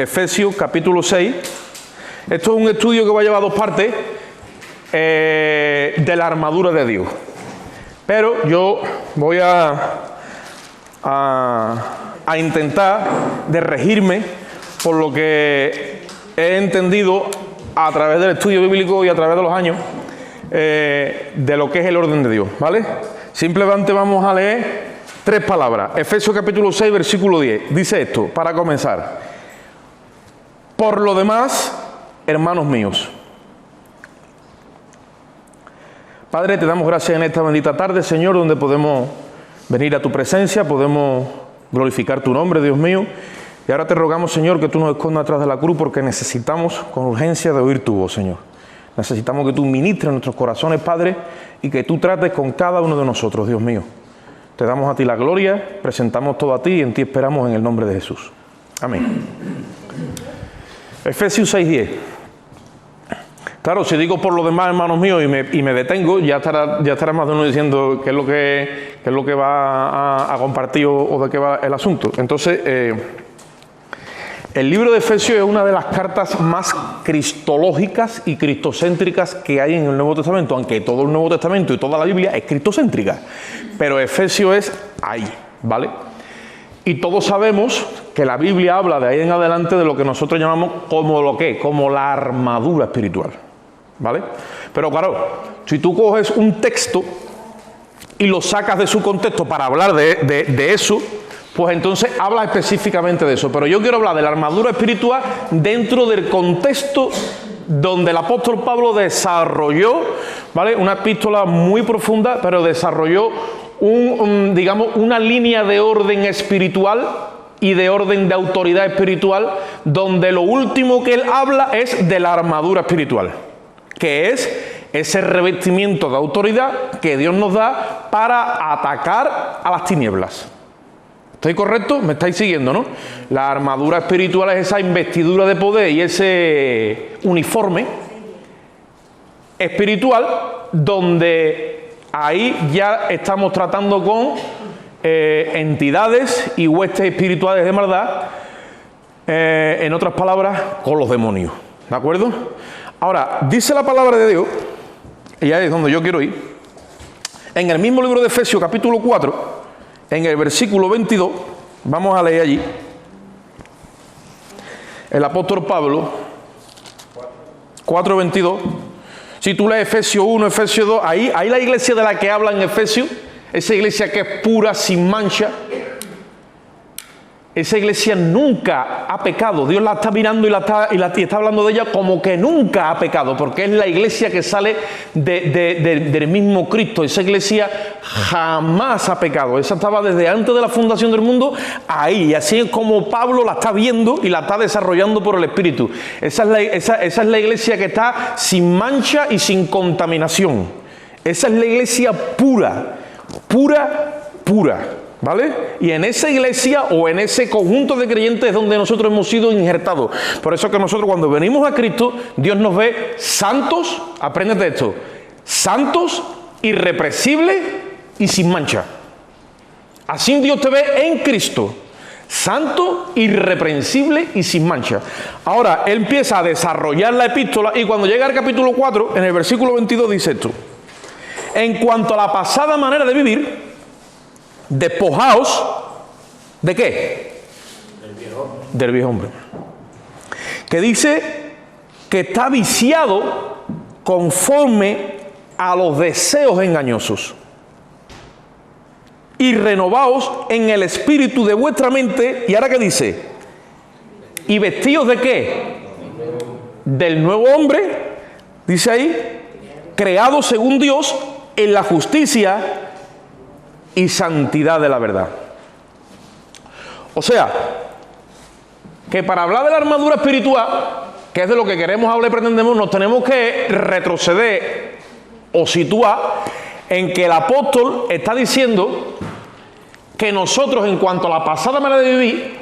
Efesios capítulo 6. Esto es un estudio que va a llevar dos partes de la armadura de Dios. Pero yo voy a intentar de regirme por lo que he entendido a través del estudio bíblico y a través de los años de lo que es el orden de Dios, ¿vale? Simplemente vamos a leer 3 palabras. Efesios capítulo 6, versículo 10. Dice esto, para comenzar. Por lo demás, hermanos míos. Padre, te damos gracias en esta bendita tarde, Señor, donde podemos venir a tu presencia, podemos glorificar tu nombre, Dios mío. Y ahora te rogamos, Señor, que tú nos escondas atrás de la cruz, porque necesitamos con urgencia de oír tu voz, Señor. Necesitamos que tú ministres en nuestros corazones, Padre, y que tú trates con cada uno de nosotros, Dios mío. Te damos a ti la gloria, presentamos todo a ti y en ti esperamos en el nombre de Jesús. Amén. Efesios 6:10. Claro, si digo por lo demás, hermanos míos, y me detengo, ya estará más de uno diciendo qué es lo que va a compartir o de qué va el asunto. Entonces, el libro de Efesios es una de las cartas más cristológicas y cristocéntricas que hay en el Nuevo Testamento, aunque todo el Nuevo Testamento y toda la Biblia es cristocéntrica, pero Efesios es ahí, ¿vale? Y todos sabemos que la Biblia habla de ahí en adelante de lo que nosotros llamamos como la armadura espiritual, ¿vale? Pero claro, si tú coges un texto y lo sacas de su contexto para hablar de eso, pues entonces habla específicamente de eso. Pero yo quiero hablar de la armadura espiritual dentro del contexto donde el apóstol Pablo desarrolló, ¿vale?, una epístola muy profunda, pero desarrolló digamos, una línea de orden espiritual y de orden de autoridad espiritual, donde lo último que él habla es de la armadura espiritual, que es ese revestimiento de autoridad que Dios nos da para atacar a las tinieblas. ¿Estoy correcto? ¿Me estáis siguiendo, no? La armadura espiritual es esa investidura de poder y ese uniforme espiritual donde ahí ya estamos tratando con entidades y huestes espirituales de maldad, en otras palabras, con los demonios, ¿de acuerdo? Ahora, dice la palabra de Dios, y ahí es donde yo quiero ir, en el mismo libro de Efesios, capítulo 4, en el versículo 22, vamos a leer allí, el apóstol Pablo, 4:22, si tú lees Efesios 1, Efesios 2, ahí la iglesia de la que habla en Efesios, esa iglesia que es pura, sin mancha, esa iglesia nunca ha pecado. Dios la está mirando y está hablando de ella como que nunca ha pecado, porque es la iglesia que sale del mismo Cristo. Esa iglesia jamás ha pecado. Esa estaba desde antes de la fundación del mundo ahí. Y así es como Pablo la está viendo y la está desarrollando por el Espíritu. Esa es la iglesia que está sin mancha y sin contaminación. Esa es la iglesia pura, ¿vale? Y en esa iglesia o en ese conjunto de creyentes es donde nosotros hemos sido injertados. Por eso que nosotros cuando venimos a Cristo, Dios nos ve santos, apréndete esto, santos, irrepresibles y sin mancha. Así Dios te ve en Cristo, santo, irreprensible y sin mancha. Ahora, él empieza a desarrollar la epístola y cuando llega al capítulo 4, en el versículo 22 dice esto: en cuanto a la pasada manera de vivir, despojaos, ¿de qué? Del viejo hombre. Que dice que está viciado conforme a los deseos engañosos. Y renovaos en el espíritu de vuestra mente. ¿Y ahora qué dice? ¿Y vestidos de qué? Del nuevo hombre, dice ahí, creado según Dios en la justicia y santidad de la verdad. O sea, que para hablar de la armadura espiritual, que es de lo que queremos hablar y pretendemos, nos tenemos que retroceder o situar en que el apóstol está diciendo que nosotros, en cuanto a la pasada manera de vivir,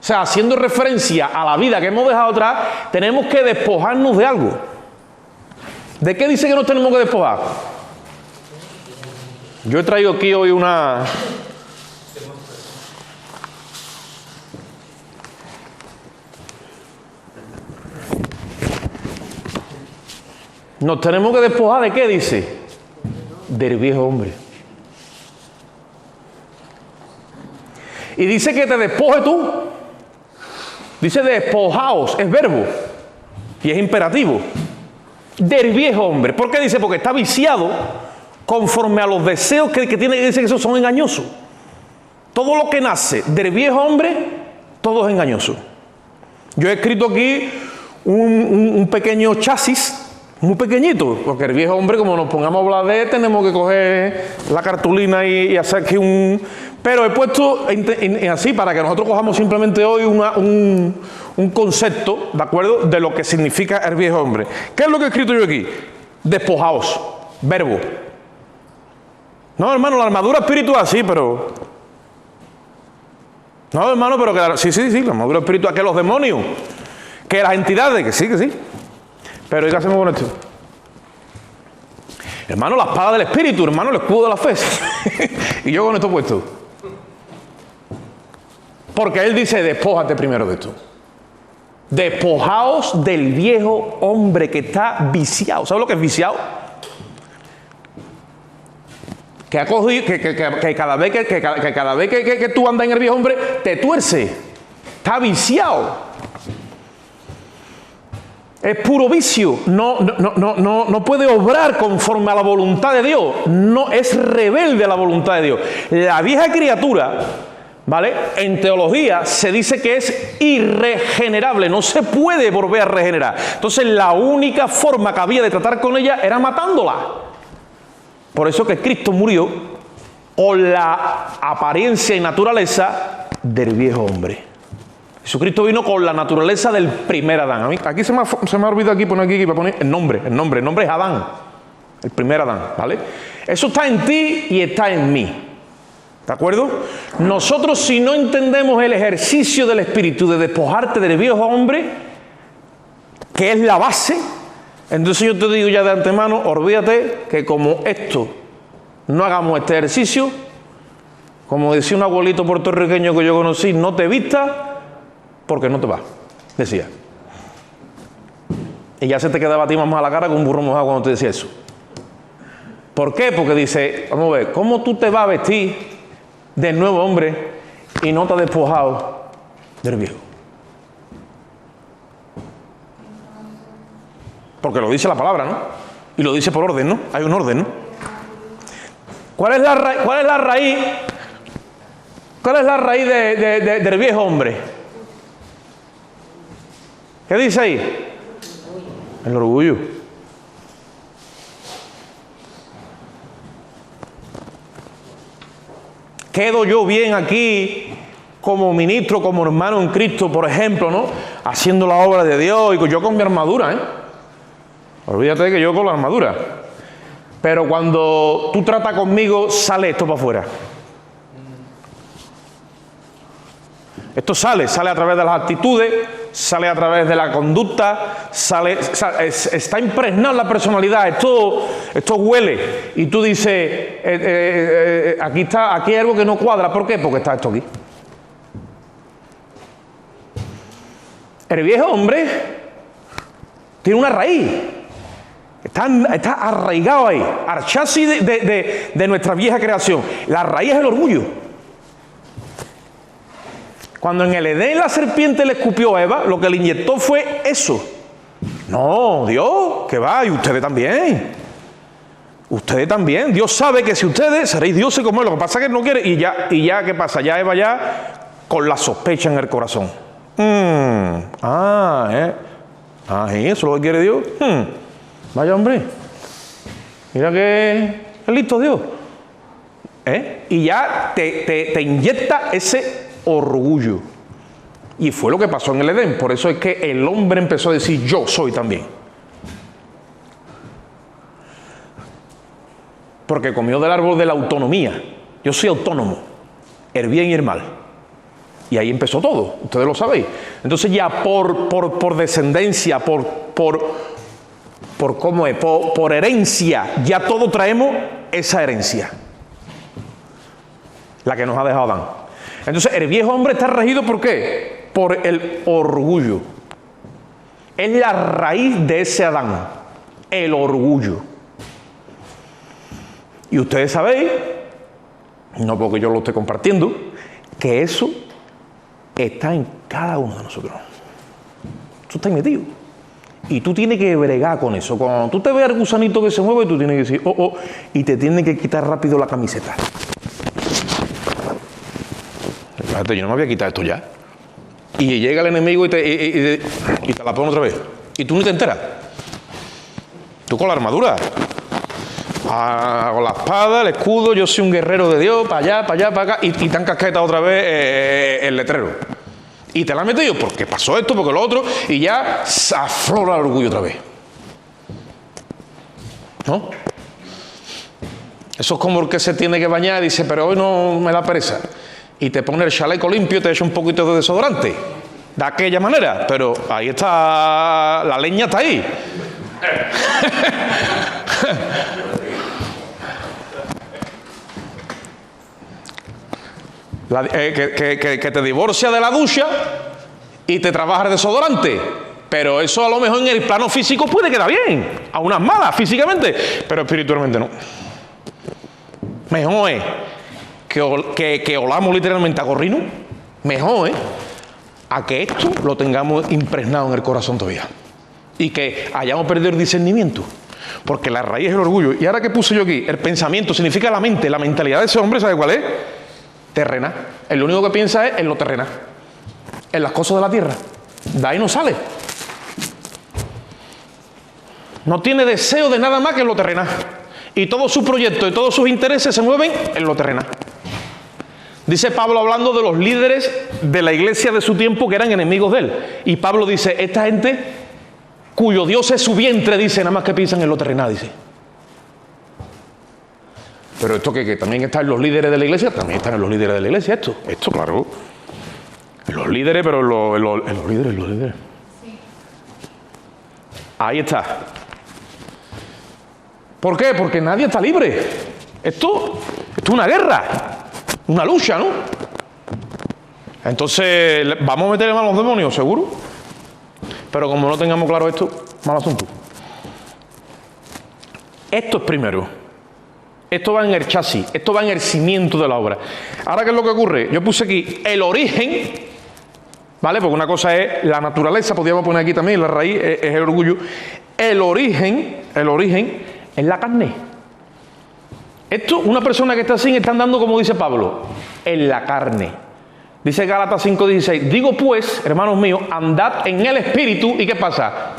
o sea, haciendo referencia a la vida que hemos dejado atrás, tenemos que despojarnos de algo. ¿De qué dice que nos tenemos que despojar? Yo he traído aquí hoy una Nos tenemos que despojar ¿de qué dice? Del viejo hombre. Y dice que te despoje tú. Dice despojaos, es verbo. Y es imperativo. Del viejo hombre. ¿Por qué dice? Porque está viciado conforme a los deseos que tiene, que dice que esos son engañosos. Todo lo que nace del viejo hombre, todo es engañoso. Yo he escrito aquí un pequeño chasis, muy pequeñito, porque el viejo hombre, como nos pongamos a hablar de él, tenemos que coger la cartulina y hacer aquí un... Pero he puesto así para que nosotros cojamos simplemente hoy un concepto, ¿de acuerdo?, de lo que significa el viejo hombre. ¿Qué es lo que he escrito yo aquí? Despojaos, verbo. No, hermano, la armadura espiritual, sí, pero... No, hermano, pero que... Sí, la armadura espiritual, que los demonios, que las entidades, que sí. Pero ¿y qué hacemos con esto? Hermano, la espada del espíritu, hermano, el escudo de la fe. Y yo con esto puesto. Porque él dice, despójate primero de esto. Despojaos del viejo hombre que está viciado. ¿Sabes lo que es viciado? Que ha cogido, que cada vez que tú andas en el viejo hombre, te tuerce. Está viciado. Es puro vicio. No puede obrar conforme a la voluntad de Dios. No es rebelde a la voluntad de Dios. La vieja criatura, ¿vale?, en teología se dice que es irregenerable, no se puede volver a regenerar. Entonces la única forma que había de tratar con ella era matándola. Por eso que Cristo murió con la apariencia y naturaleza del viejo hombre. Jesucristo vino con la naturaleza del primer Adán. A mí, aquí se me ha olvidado aquí poner aquí para poner el nombre es Adán, el primer Adán, ¿vale? Eso está en ti y está en mí. ¿De acuerdo? Nosotros, si no entendemos el ejercicio del Espíritu de despojarte del viejo hombre, que es la base, entonces yo te digo ya de antemano, olvídate que como esto no hagamos este ejercicio, como decía un abuelito puertorriqueño que yo conocí, no te vistas porque no te va, decía. Y ya se te quedaba a ti más mala cara que un burro mojado cuando te decía eso. ¿Por qué? Porque dice, vamos a ver, ¿cómo tú te vas a vestir del nuevo hombre y no te has despojado del viejo? Porque lo dice la palabra, ¿no? Y lo dice por orden, ¿no? Hay un orden, ¿no? ¿Cuál es la raíz? ¿Cuál es la raíz del viejo hombre? ¿Qué dice ahí? El orgullo. Quedo yo bien aquí como ministro, como hermano en Cristo, por ejemplo, ¿no? Haciendo la obra de Dios y yo con mi armadura, ¿eh? Olvídate de que yo con la armadura. Pero cuando tú tratas conmigo, sale esto para afuera. Esto sale a través de las actitudes, sale a través de la conducta, está impregnada la personalidad, esto huele. Y tú dices, aquí hay algo que no cuadra. ¿Por qué? Porque está esto aquí. El viejo hombre tiene una raíz. Está arraigado ahí, al chasis de nuestra vieja creación. La raíz es el orgullo. Cuando en el Edén la serpiente le escupió a Eva, lo que le inyectó fue eso. No, Dios, que va, y ustedes también. Ustedes también. Dios sabe que si ustedes seréis dioses como Él. Lo que pasa es que no quiere. Y ya, ¿qué pasa? Ya Eva ya con la sospecha en el corazón. Sí, eso es lo que quiere Dios. Vaya hombre. Mira que es listo Dios. Y ya te inyecta ese orgullo. Y fue lo que pasó en el Edén. Por eso es que el hombre empezó a decir, yo soy también. Porque comió del árbol de la autonomía. Yo soy autónomo, el bien y el mal. Y ahí empezó todo, ustedes lo sabéis. Entonces ya por descendencia, por herencia, ya todos traemos esa herencia. La que nos ha dejado Adán. Entonces el viejo hombre está regido ¿por qué? Por el orgullo. Es la raíz de ese Adán. el orgullo. Y ustedes sabéis, no porque yo lo esté compartiendo, que eso está en cada uno de nosotros. Eso está metido. Y tú tienes que bregar con eso. Cuando tú te ves al gusanito que se mueve, tú tienes que decir, oh, oh, y te tienes que quitar rápido la camiseta. Fíjate, yo no me voy a quitar esto ya. Y llega el enemigo y te la pone otra vez. Y tú ni te enteras. Tú con la armadura. Con la espada, el escudo, yo soy un guerrero de Dios, para allá, para allá, para acá. Y te han casquetado otra vez el letrero. Y te la han metido porque pasó esto, porque lo otro. Y ya se aflora el orgullo otra vez. ¿No? Eso es como el que se tiene que bañar y dice, pero hoy no me da pereza. Y te pone el chaleco limpio, te echa un poquito de desodorante. De aquella manera. Pero ahí está, la leña está ahí. Que te divorcia de la ducha y te trabaja el desodorante. Pero eso a lo mejor en el plano físico puede quedar bien. A unas malas físicamente, pero espiritualmente no. Mejor es que olamos literalmente a gorrino. Mejor es a que esto lo tengamos impregnado en el corazón todavía. Y que hayamos perdido el discernimiento. Porque la raíz es el orgullo. Y ahora que puse yo aquí, el pensamiento significa la mente. La mentalidad de ese hombre, ¿sabe cuál es? Terrena. El único que piensa es en lo terrenal. En las cosas de la tierra. De ahí no sale. No tiene deseo de nada más que en lo terrenal. Y todos sus proyectos y todos sus intereses se mueven en lo terrenal. Dice Pablo hablando de los líderes de la iglesia de su tiempo que eran enemigos de él. Y Pablo dice, esta gente cuyo Dios es su vientre, dice, nada más que piensan en lo terrenal, dice. Pero esto que también está en los líderes de la iglesia, también están en los líderes de la iglesia, esto claro. En los líderes, pero en los líderes. Sí. Ahí está. ¿Por qué? Porque nadie está libre. Esto es una guerra, una lucha, ¿no? Entonces, ¿vamos a meterle mano a los demonios? Seguro. Pero como no tengamos claro esto, mal asunto. Esto es primero. Esto va en el chasis, esto va en el cimiento de la obra. Ahora, ¿qué es lo que ocurre? Yo puse aquí el origen, ¿vale? Porque una cosa es la naturaleza, podríamos poner aquí también, la raíz es el orgullo. El origen es la carne. Esto, una persona que está así, está andando, como dice Pablo, en la carne. Dice Gálatas 5:16, digo pues, hermanos míos, andad en el espíritu, ¿y qué pasa?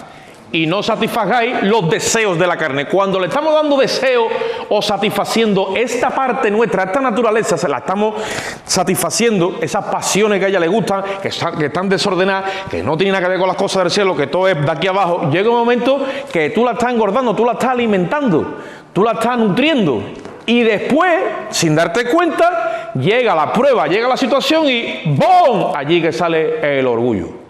Y no satisfagáis los deseos de la carne. Cuando le estamos dando deseo o satisfaciendo esta parte nuestra, esta naturaleza, se la estamos satisfaciendo, esas pasiones que a ella le gustan, que están desordenadas, que no tienen nada que ver con las cosas del cielo, que todo es de aquí abajo, llega un momento que tú la estás engordando, tú la estás alimentando, tú la estás nutriendo. Y después, sin darte cuenta, llega la prueba, llega la situación y ¡bom! Allí que sale el orgullo.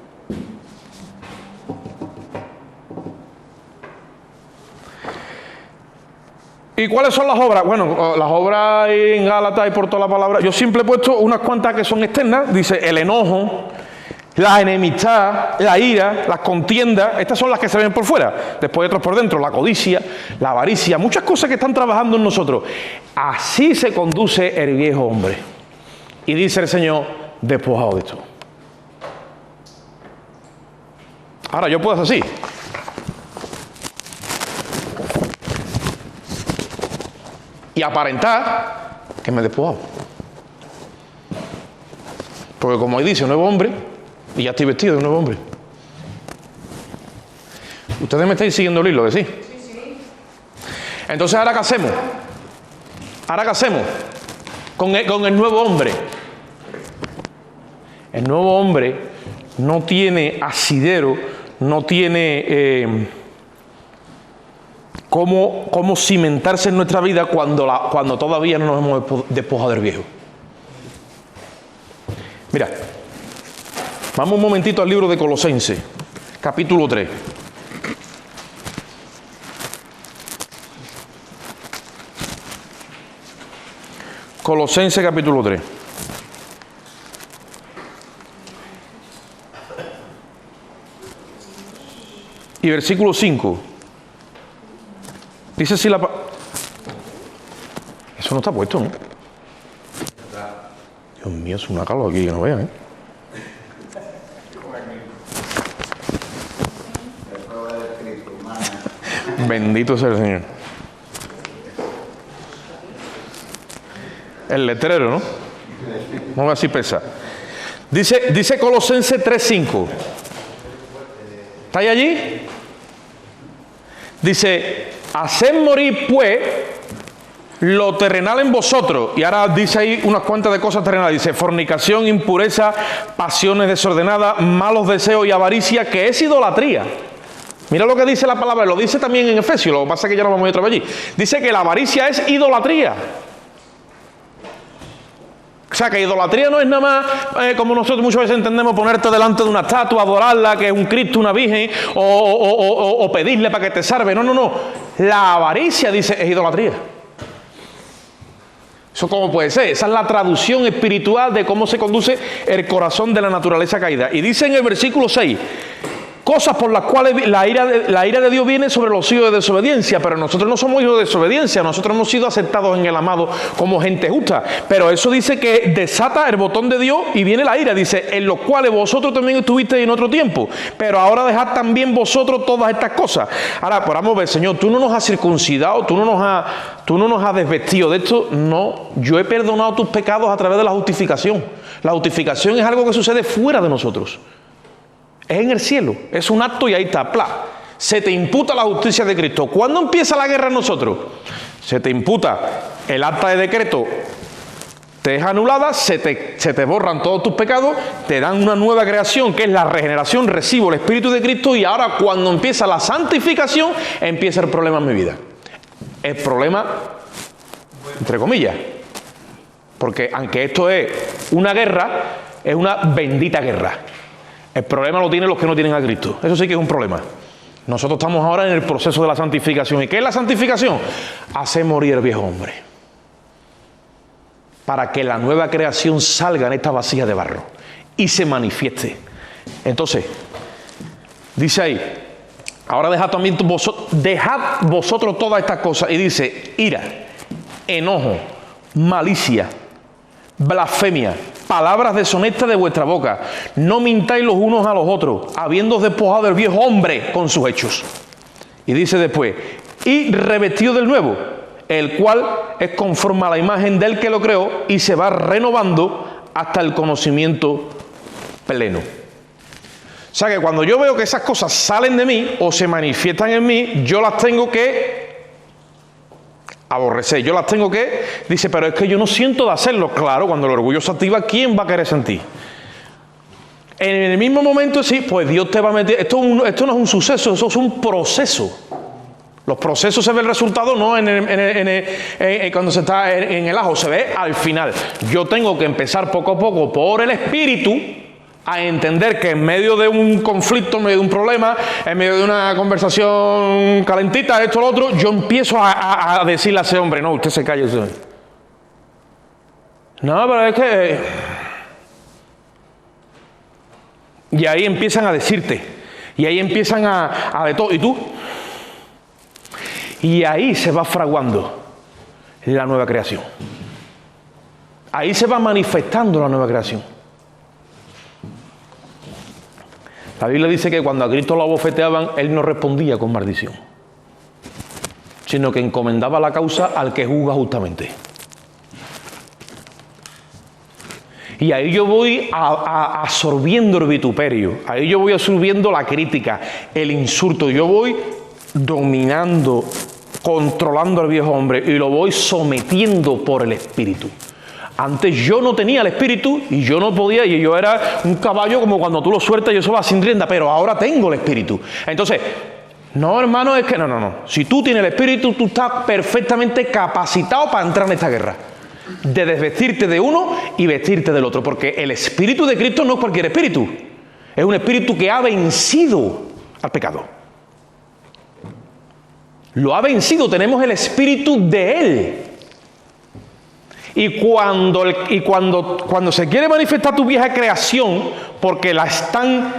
¿Y cuáles son las obras? Bueno, las obras en Gálatas y por toda la palabra. Yo siempre he puesto unas cuantas que son externas. Dice el enojo, la enemistad, la ira, las contiendas. Estas son las que se ven por fuera. Después otras por dentro. La codicia, la avaricia. Muchas cosas que están trabajando en nosotros. Así se conduce el viejo hombre. Y dice el Señor, despojado de esto. Ahora, yo puedo hacer así. Y aparentar que me he despojado. Porque como ahí dice, un nuevo hombre, y ya estoy vestido de un nuevo hombre. Ustedes me estáis siguiendo el hilo, ¿que sí? Sí. Entonces, ¿ahora qué hacemos? ¿Ahora qué hacemos con el nuevo hombre? El nuevo hombre no tiene asidero, no tiene... ¿Cómo cimentarse en nuestra vida cuando todavía no nos hemos despojado del viejo? Mira, vamos un momentito al libro de Colosenses, capítulo 3. Colosenses, capítulo 3. Y versículo 5. Dice si la... Eso no está puesto, ¿no? Dios mío, es una calor aquí que no vean, ¿eh? Bendito sea el Señor. El letrero, ¿no? Vamos a ver si pesa. Dice Colosenses 3:5. ¿Estáis allí? Dice, haced morir pues lo terrenal en vosotros. Y ahora dice ahí unas cuantas de cosas terrenales. Dice, fornicación, impureza, pasiones desordenadas, malos deseos y avaricia, que es idolatría. Mira lo que dice la palabra, lo dice también en Efesios, lo que pasa es que ya no vamos a ir otra vez allí. Dice que la avaricia es idolatría. O sea, que idolatría no es nada más, como nosotros muchas veces entendemos, ponerte delante de una estatua, adorarla, que es un Cristo, una Virgen, o pedirle para que te salve. No. La avaricia, dice, es idolatría. ¿Eso cómo puede ser? Esa es la traducción espiritual de cómo se conduce el corazón de la naturaleza caída. Y dice en el versículo 6... cosas por las cuales la ira de Dios viene sobre los hijos de desobediencia, pero nosotros no somos hijos de desobediencia, nosotros hemos sido aceptados en el amado como gente justa, pero eso dice que desata el botón de Dios y viene la ira, dice, en los cuales vosotros también estuvisteis en otro tiempo, pero ahora dejad también vosotros todas estas cosas. Ahora, pues vamos a ver, Señor, tú no nos has circuncidado, tú no nos has desvestido de esto. No, yo he perdonado tus pecados a través de la justificación. La justificación es algo que sucede fuera de nosotros. Es en el cielo, es un acto y ahí está, ¡plá! Se te imputa la justicia de Cristo. ¿Cuándo empieza la guerra en nosotros? Se te imputa el acta de decreto, te es anulada, se te borran todos tus pecados, te dan una nueva creación que es la regeneración, recibo el Espíritu de Cristo y ahora cuando empieza la santificación, empieza el problema en mi vida. El problema, entre comillas, porque aunque esto es una guerra, es una bendita guerra. El problema lo tienen los que no tienen a Cristo. Eso sí que es un problema. Nosotros estamos ahora en el proceso de la santificación. ¿Y qué es la santificación? Hacer morir el viejo hombre. Para que la nueva creación salga en esta vasija de barro y se manifieste. Entonces, dice ahí, ahora dejad vosotros todas estas cosas. Y dice, ira, enojo, malicia, blasfemia, palabras deshonestas de vuestra boca. No mintáis los unos a los otros, habiéndoos despojado del viejo hombre con sus hechos. Y dice después, y revestido del nuevo, el cual es conforme a la imagen del que lo creó y se va renovando hasta el conocimiento pleno. O sea que cuando yo veo que esas cosas salen de mí o se manifiestan en mí, yo las tengo que aborrecer, yo las tengo que... Dice, pero es que yo no siento de hacerlo. Claro, cuando el orgullo se activa, ¿quién va a querer sentir? En el mismo momento, sí, pues Dios te va a meter... Esto no es un suceso, eso es un proceso. Los procesos se ve el resultado no cuando se está en el ajo, se ve al final. Yo tengo que empezar poco a poco por el Espíritu a entender que en medio de un conflicto, en medio de un problema, en medio de una conversación calentita, esto, lo otro, yo empiezo a decirle a ese hombre, no, usted se calla. Usted. No, pero es que... Y ahí empiezan a decirte, y ahí empiezan a de todo, ¿y tú? Y ahí se va fraguando la nueva creación. Ahí se va manifestando la nueva creación. La Biblia dice que cuando a Cristo lo abofeteaban, Él no respondía con maldición, sino que encomendaba la causa al que juzga justamente. Y ahí yo voy absorbiendo el vituperio, ahí yo voy absorbiendo la crítica, el insulto, yo voy dominando, controlando al viejo hombre y lo voy sometiendo por el Espíritu. Antes yo no tenía el Espíritu y yo no podía, y yo era un caballo como cuando tú lo sueltas y eso va sin rienda, pero ahora tengo el Espíritu. Entonces, no, hermano, es que no. Si tú tienes el Espíritu, tú estás perfectamente capacitado para entrar en esta guerra. De desvestirte de uno y vestirte del otro, porque el Espíritu de Cristo no es cualquier espíritu. Es un espíritu que ha vencido al pecado. Lo ha vencido, tenemos el Espíritu de Él. Y cuando se quiere manifestar tu vieja creación, porque la están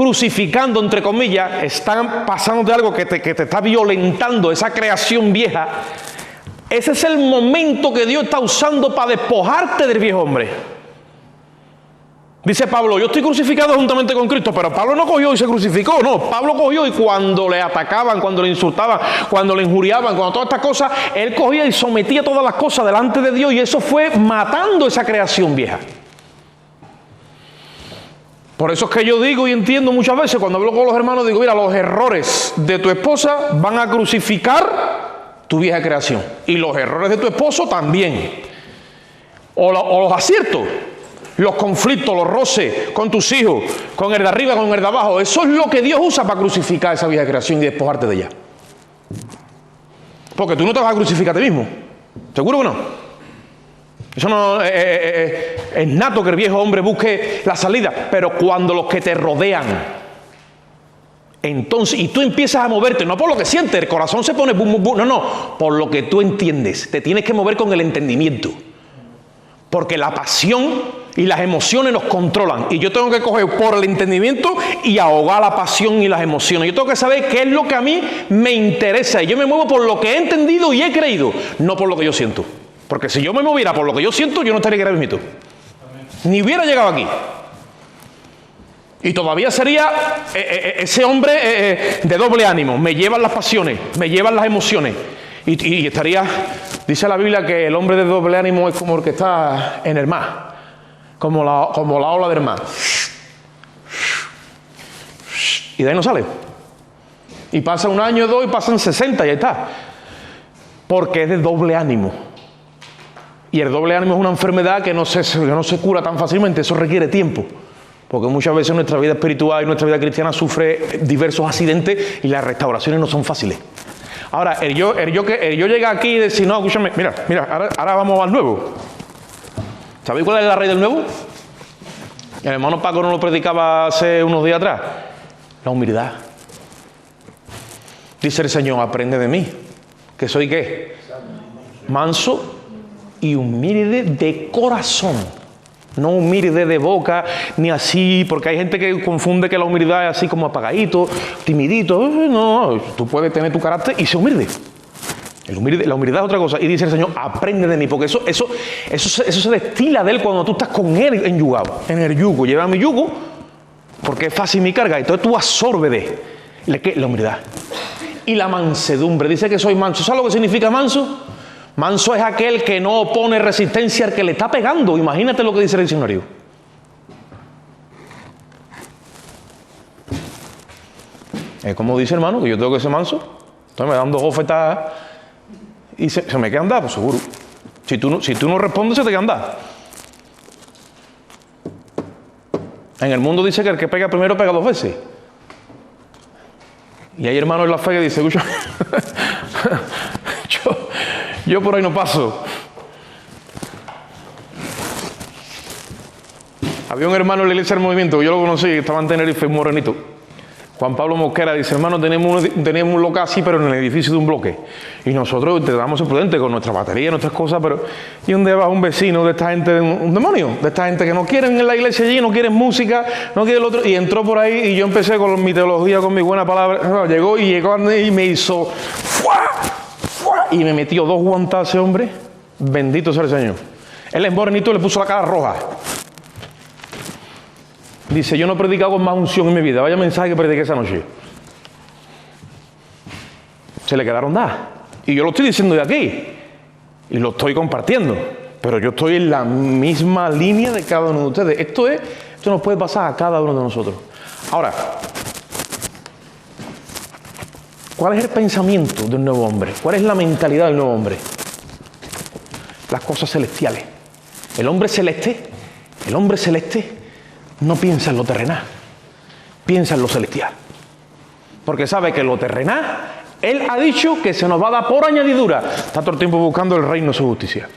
crucificando, entre comillas, están pasándote algo que te está violentando esa creación vieja, ese es el momento que Dios está usando para despojarte del viejo hombre. Dice Pablo, yo estoy crucificado juntamente con Cristo, pero Pablo no cogió y se crucificó, no, Pablo cogió y cuando le atacaban, cuando le insultaban, cuando le injuriaban, cuando todas estas cosas, él cogía y sometía todas las cosas delante de Dios y eso fue matando esa creación vieja. Por eso es que yo digo y entiendo muchas veces cuando hablo con los hermanos, digo, mira, los errores de tu esposa van a crucificar tu vieja creación y los errores de tu esposo también, o los aciertos. Los conflictos, los roces con tus hijos, con el de arriba, con el de abajo. Eso es lo que Dios usa para crucificar esa vieja creación y despojarte de ella. Porque tú no te vas a crucificar a ti mismo. ¿Seguro que no? Eso no es nato que el viejo hombre busque la salida. Pero cuando los que te rodean, entonces, y tú empiezas a moverte, no por lo que sientes, el corazón se pone bum, bum, bum, no, por lo que tú entiendes. Te tienes que mover con el entendimiento. Porque la pasión y las emociones nos controlan. Y yo tengo que coger por el entendimiento y ahogar la pasión y las emociones. Yo tengo que saber qué es lo que a mí me interesa. Y yo me muevo por lo que he entendido y he creído, no por lo que yo siento. Porque si yo me moviera por lo que yo siento, yo no estaría aquí mismo. Ni hubiera llegado aquí. Y todavía sería ese hombre de doble ánimo. Me llevan las pasiones, me llevan las emociones. Y estaría, dice la Biblia que el hombre de doble ánimo es como el que está en el mar, como la ola del mar. Y de ahí no sale. Y pasa un año, dos, y pasan 60 y ahí está. Porque es de doble ánimo. Y el doble ánimo es una enfermedad que no se cura tan fácilmente, eso requiere tiempo. Porque muchas veces nuestra vida espiritual y nuestra vida cristiana sufre diversos accidentes y las restauraciones no son fáciles. Ahora, el yo llega aquí y decir, no, escúchame, mira, ahora vamos al nuevo. ¿Sabéis cuál es la raíz del nuevo? El hermano Paco nos lo predicaba hace unos días atrás. La humildad. Dice el Señor, aprende de mí. ¿Que soy qué? Manso y humilde de corazón. No humilde de boca, ni así, porque hay gente que confunde que la humildad es así como apagadito, timidito. No, tú puedes tener tu carácter y ser humilde. La humildad es otra cosa. Y dice el Señor, aprende de mí, porque eso se destila de Él cuando tú estás con Él enyugado, en el yugo. Lleva mi yugo, porque es fácil mi carga. Entonces tú absorbes de la humildad. Y la mansedumbre. Dice que soy manso. ¿Sabes lo que significa manso? Manso es aquel que no opone resistencia al que le está pegando. Imagínate lo que dice el diccionario. Es como dice hermano, que yo tengo que ser manso. Entonces me dan dos bofetadas y se me queda andar, pues seguro. Si tú no respondes, se te queda andar. En el mundo dice que el que pega primero pega dos veces. Y hay hermanos en la fe que dicen, yo por ahí no paso. Había un hermano en la iglesia del movimiento, yo lo conocí, estaba en Tenerife, un morenito. Juan Pablo Mosquera dice, hermano, tenemos un local así, pero en el edificio de un bloque. Y nosotros te damos prudente con nuestra batería, nuestras cosas, pero... Y un día va un vecino de esta gente, un demonio, de esta gente que no quieren en la iglesia allí, no quieren música, no quieren lo otro. Y entró por ahí y yo empecé con mi teología, con mi buena palabra. No, llegó y me hizo... ¡fua! Y me metió dos guantas ese hombre. Bendito sea el Señor. Él es morenito y le puso la cara roja. Dice, yo no he predicado con más unción en mi vida. Vaya mensaje que prediqué esa noche. Se le quedaron dadas. Y yo lo estoy diciendo de aquí. Y lo estoy compartiendo. Pero yo estoy en la misma línea de cada uno de ustedes. Esto nos puede pasar a cada uno de nosotros. Ahora, ¿cuál es el pensamiento del nuevo hombre? ¿Cuál es la mentalidad del nuevo hombre? Las cosas celestiales. El hombre celeste no piensa en lo terrenal, piensa en lo celestial. Porque sabe que lo terrenal, Él ha dicho que se nos va a dar por añadidura. Está todo el tiempo buscando el reino de su justicia.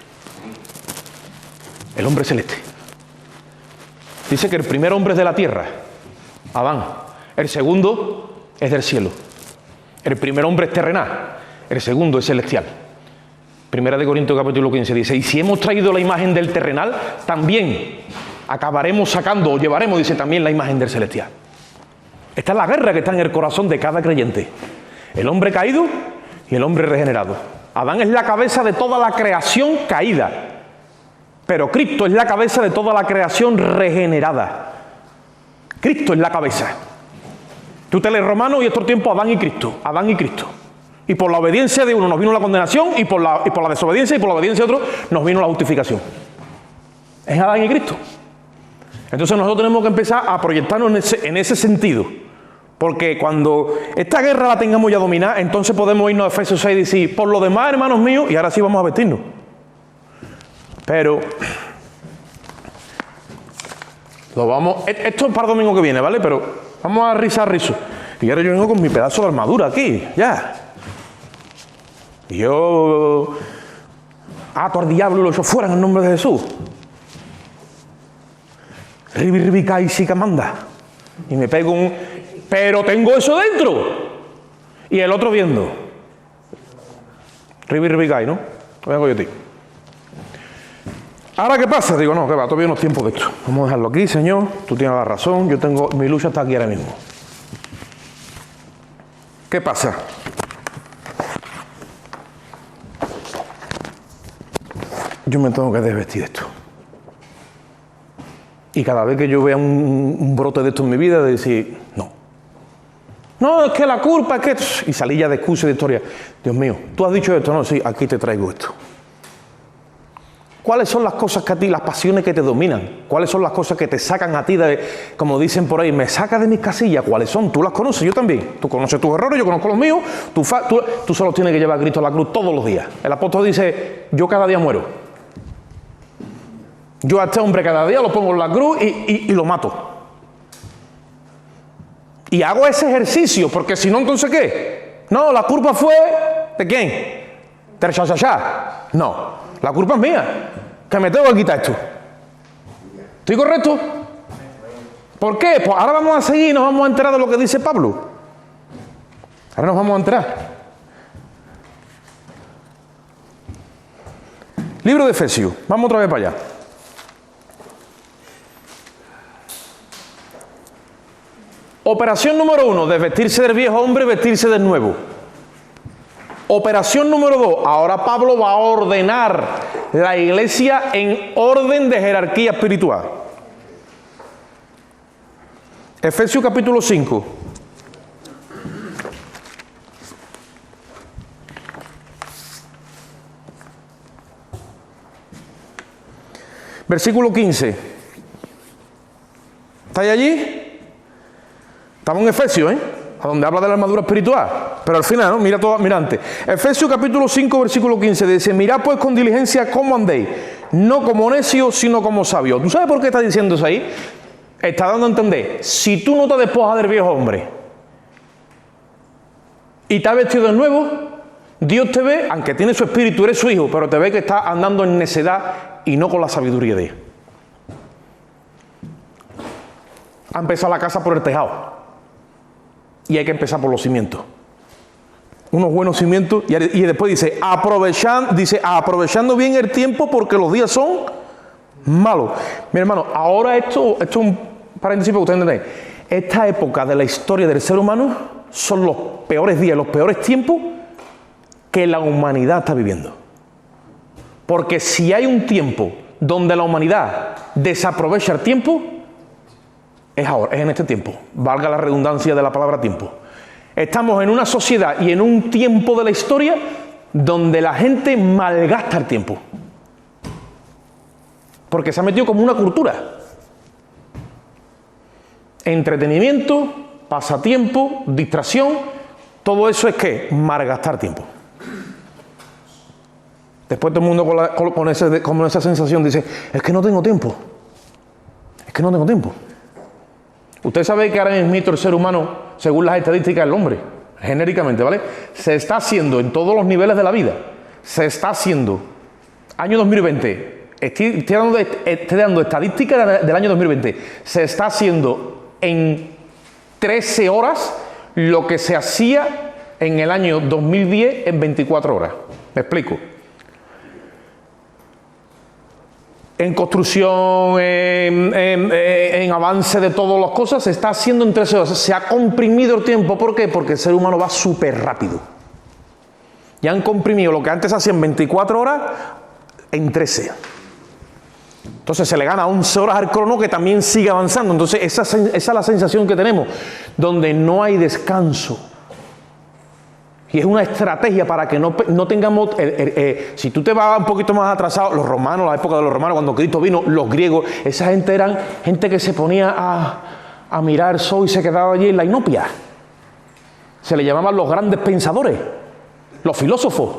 El hombre celeste. Dice que el primer hombre es de la tierra, Adán. El segundo es del cielo. El primer hombre es terrenal, el segundo es celestial. Primera de Corintios capítulo 15 dice, y si hemos traído la imagen del terrenal, también acabaremos sacando o llevaremos, dice, también la imagen del celestial. Esta es la guerra que está en el corazón de cada creyente. El hombre caído y el hombre regenerado. Adán es la cabeza de toda la creación caída, pero Cristo es la cabeza de toda la creación regenerada. Cristo es la cabeza. Tú te lees Romanos y estos tiempos Adán y Cristo, Adán y Cristo. Y por la obediencia de uno nos vino la condenación y por la desobediencia y por la obediencia de otro nos vino la justificación. Es Adán y Cristo. Entonces nosotros tenemos que empezar a proyectarnos en ese sentido. Porque cuando esta guerra la tengamos ya dominada, entonces podemos irnos a Efesios 6 y decir, por lo demás, hermanos míos, y ahora sí vamos a vestirnos. Pero esto es para el domingo que viene, ¿vale? Pero vamos a rizar rizo. Y ahora yo vengo con mi pedazo de armadura aquí, ya. Y yo ato al diablo y lo echo fuera en el nombre de Jesús. Ribi sí que manda. Y me pego un... Pero tengo eso dentro. Y el otro viendo. Ribi ¿no? Lo vengo yo a ti. Ahora, ¿qué pasa? Digo, no, que va, todavía no es tiempo de esto. Vamos a dejarlo aquí, Señor. Tú tienes la razón. Mi lucha está aquí ahora mismo. ¿Qué pasa? Yo me tengo que desvestir de esto. Y cada vez que yo vea un brote de esto en mi vida, de decir, no. No, es que la culpa, es que... Y salí ya de excusa y de historia. Dios mío, tú has dicho esto, no, sí, aquí te traigo esto. ¿Cuáles son las cosas que a ti, las pasiones que te dominan? ¿Cuáles son las cosas que te sacan a ti de, como dicen por ahí, me saca de mis casillas? ¿Cuáles son? Tú las conoces, yo también. Tú conoces tus errores, yo conozco los míos. Tú solo tienes que llevar a Cristo a la cruz todos los días. El apóstol dice, yo cada día muero. Yo a este hombre cada día lo pongo en la cruz y lo mato. Y hago ese ejercicio, porque si no, entonces ¿qué? No, la culpa fue ¿de quién? ¿De Chachachá? No, la culpa es mía, que me tengo que quitar esto. ¿Estoy correcto? ¿Por qué? Pues ahora vamos a seguir y nos vamos a enterar de lo que dice Pablo. Ahora nos vamos a enterar. Libro de Efesios, vamos otra vez para allá. Operación número 1, desvestirse del viejo hombre y vestirse del nuevo. Operación número 2, ahora Pablo va a ordenar la iglesia en orden de jerarquía espiritual. Efesios capítulo 5. Versículo 15. ¿Estáis allí? Estamos en Efesios, a donde habla de la armadura espiritual. Pero al final, ¿no? Mira antes. Efesios capítulo 5, versículo 15 dice, mirad pues con diligencia cómo andéis, no como necios, sino como sabios. ¿Tú sabes por qué está diciendo eso ahí? Está dando a entender, si tú no te despojas del viejo hombre y te has vestido de nuevo, Dios te ve, aunque tiene su espíritu, eres su hijo, pero te ve que estás andando en necedad y no con la sabiduría de Él. Ha empezado la casa por el tejado. Y hay que empezar por los cimientos. Unos buenos cimientos. Y después dice, aprovechando bien el tiempo porque los días son malos. Mi hermano, ahora esto es un paréntesis para que ustedes entendan. Esta época de la historia del ser humano son los peores días, los peores tiempos que la humanidad está viviendo. Porque si hay un tiempo donde la humanidad desaprovecha el tiempo, es ahora, es en este tiempo, valga la redundancia de la palabra tiempo. Estamos en una sociedad y en un tiempo de la historia donde la gente malgasta el tiempo. Porque se ha metido como una cultura. Entretenimiento, pasatiempo, distracción, todo eso es ¿qué? Malgastar tiempo. Después todo el mundo con esa sensación dice, es que no tengo tiempo. Es que no tengo tiempo. Usted sabe que ahora mismo el ser humano, según las estadísticas del hombre, genéricamente, ¿vale? Se está haciendo en todos los niveles de la vida. Se está haciendo, año 2020, estoy dando estadísticas del año 2020, se está haciendo en 13 horas lo que se hacía en el año 2010 en 24 horas. Me explico. en construcción, en avance de todas las cosas, se está haciendo en 13 horas. Se ha comprimido el tiempo. ¿Por qué? Porque el ser humano va súper rápido. Ya han comprimido lo que antes hacían 24 horas en 13. Entonces se le gana 11 horas al crono, que también sigue avanzando. Entonces esa es la sensación que tenemos, donde no hay descanso. Y es una estrategia para que no tengamos... si tú te vas un poquito más atrasado, los romanos, la época de los romanos, cuando Cristo vino, los griegos, esa gente eran gente que se ponía a mirar el sol y se quedaba allí en la inopia. Se le llamaban los grandes pensadores, los filósofos.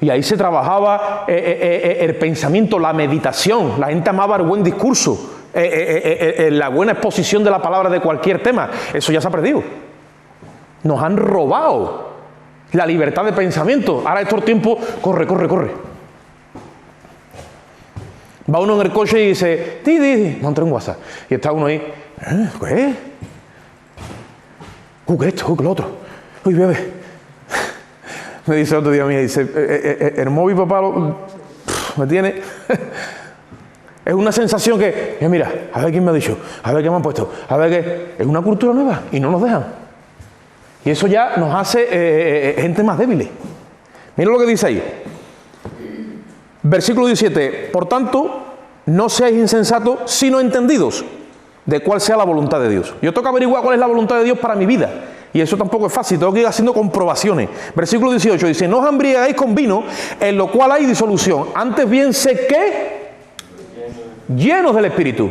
Y ahí se trabajaba el pensamiento, la meditación. La gente amaba el buen discurso, la buena exposición de la palabra de cualquier tema. Eso ya se ha perdido. Nos han robado la libertad de pensamiento. Ahora estos tiempos, corre. Va uno en el coche y dice, no entré en WhatsApp. Y está uno ahí, ¿qué? ¿Qué esto? ¿Qué lo otro? Uy, bebé. Me dice otro día a mí, dice, el móvil, papá, me tiene... Es una sensación que, mira, a ver quién me ha dicho, a ver qué me han puesto, a ver qué... Es una cultura nueva y no nos dejan. Y eso ya nos hace gente más débil. Mira lo que dice ahí. Versículo 17. Por tanto, no seáis insensatos, sino entendidos de cuál sea la voluntad de Dios. Yo tengo que averiguar cuál es la voluntad de Dios para mi vida. Y eso tampoco es fácil, tengo que ir haciendo comprobaciones. Versículo 18 dice, no os embriaguéis con vino, en lo cual hay disolución. Antes bien sé que, llenos del Espíritu,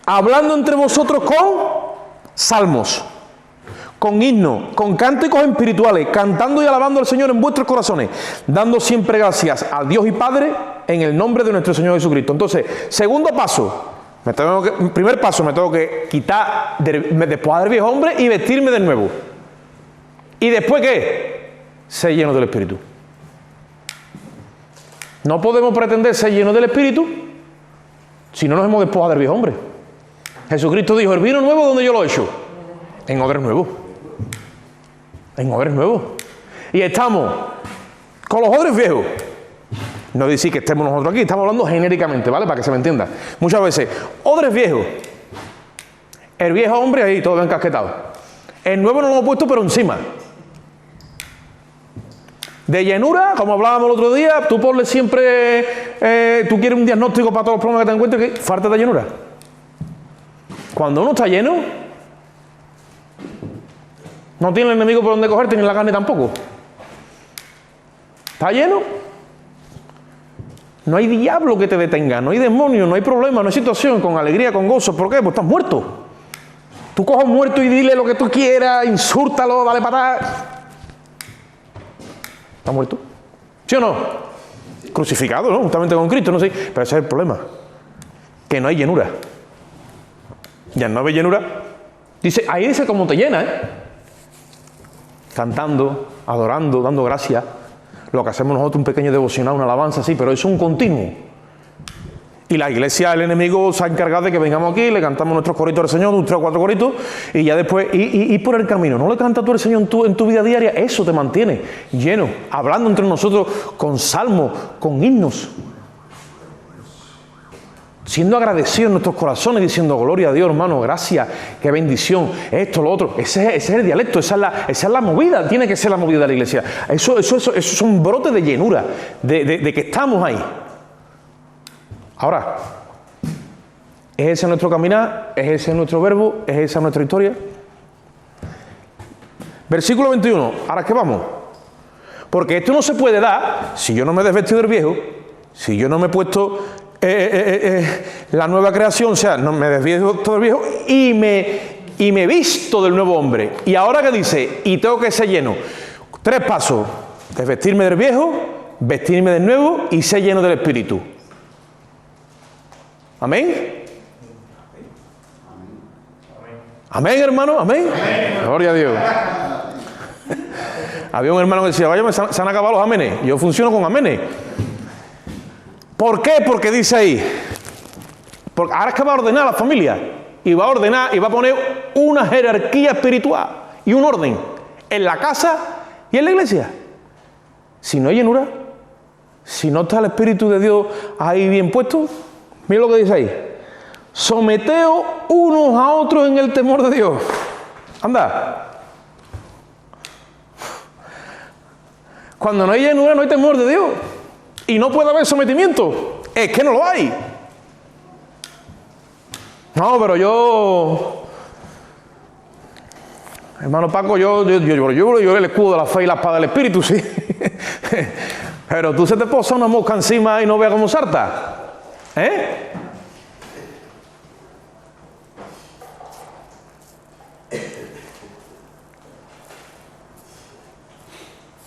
hablando entre vosotros con salmos, con himnos, con cánticos espirituales, cantando y alabando al Señor en vuestros corazones, dando siempre gracias al Dios y Padre en el nombre de nuestro Señor Jesucristo. Entonces, segundo paso, primer paso, me tengo que quitar, despojar del viejo hombre y vestirme de nuevo. ¿Y después qué? Ser lleno del Espíritu. No podemos pretender ser llenos del Espíritu si no nos hemos despojado del viejo hombre. Jesucristo dijo, el vino nuevo, ¿dónde yo lo he hecho? En odres nuevos. En odres nuevos. Y estamos con los odres viejos. No decir que estemos nosotros aquí, estamos hablando genéricamente, ¿vale? Para que se me entienda. Muchas veces, odres viejos. El viejo hombre ahí, todo encasquetado. El nuevo no lo hemos puesto, pero encima. De llenura, como hablábamos el otro día, tú ponle siempre, tú quieres un diagnóstico para todos los problemas que te encuentres, que falta de llenura. Cuando uno está lleno, no tiene el enemigo por donde cogerte, ni la carne tampoco. ¿Está lleno? No hay diablo que te detenga, no hay demonio, no hay problema, no hay situación, con alegría, con gozo. ¿Por qué? Pues estás muerto. Tú coges un muerto y dile lo que tú quieras, insúltalo, dale patadas. ¿Está muerto? ¿Sí o no? Crucificado, ¿no? Justamente con Cristo, no sé. Pero ese es el problema. Que no hay llenura. Ya no hay llenura. Dice, ahí dice cómo te llena, Cantando, adorando, dando gracias. Lo que hacemos nosotros, un pequeño devocional, una alabanza, sí, pero eso es un continuo. Y la iglesia, el enemigo se ha encargado de que vengamos aquí, le cantamos nuestros coritos al Señor, 3 o 4 coritos, y ya después, y por el camino. ¿No le cantas tú al Señor en tu vida diaria? Eso te mantiene lleno, hablando entre nosotros con salmos, con himnos. Siendo agradecidos en nuestros corazones, diciendo, gloria a Dios, hermano, gracias, qué bendición, esto, lo otro. Ese es el dialecto, esa es la movida, tiene que ser la movida de la iglesia. Eso son brotes de llenura, de que estamos ahí. Ahora, ¿es ese nuestro caminar? ¿Es ese nuestro verbo? ¿Es esa nuestra historia? Versículo 21, ¿ahora qué vamos? Porque esto no se puede dar si yo no me he desvestido del viejo, si yo no me he puesto... la nueva creación, o sea, no me desvío todo el viejo y me visto del nuevo hombre. Y ahora que dice, y tengo que ser lleno. 3 pasos: desvestirme del viejo, vestirme del nuevo y ser lleno del Espíritu. ¿Amén? ¿Amén, hermano? ¿Amén? Amén. Gloria a Dios. Había un hermano que decía, vaya, se han acabado los amenes. Yo funciono con amenes. ¿Por qué? Porque dice ahí, porque ahora es que va a ordenar la familia, y va a ordenar, y va a poner una jerarquía espiritual y un orden en la casa y en la iglesia. Si no hay llenura, Si no está el Espíritu de Dios ahí bien puesto, mira lo que dice ahí. Someteos unos a otros en el temor de Dios. Anda. Cuando no hay llenura, no hay temor de Dios. Y no puede haber sometimiento. Es que no lo hay. No, pero yo... Hermano Paco, yo el escudo de la fe y la espada del Espíritu, sí. Pero tú se te posa una mosca encima y no veas cómo salta. ¿Eh?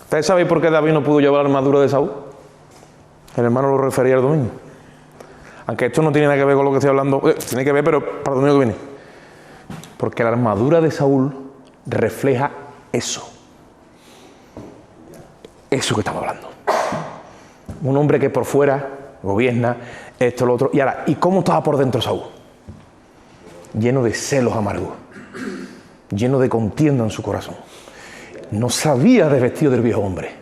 ¿Ustedes saben por qué David no pudo llevar la armadura de Saúl? El hermano lo refería el domingo. Aunque esto no tiene nada que ver con lo que estoy hablando. Tiene que ver, pero para el domingo que viene. Porque la armadura de Saúl refleja eso. Eso que estamos hablando. Un hombre que por fuera gobierna, esto, lo otro. Y ahora, ¿y cómo estaba por dentro Saúl? Lleno de celos amargos. Lleno de contienda en su corazón. No sabía desvestido del viejo hombre.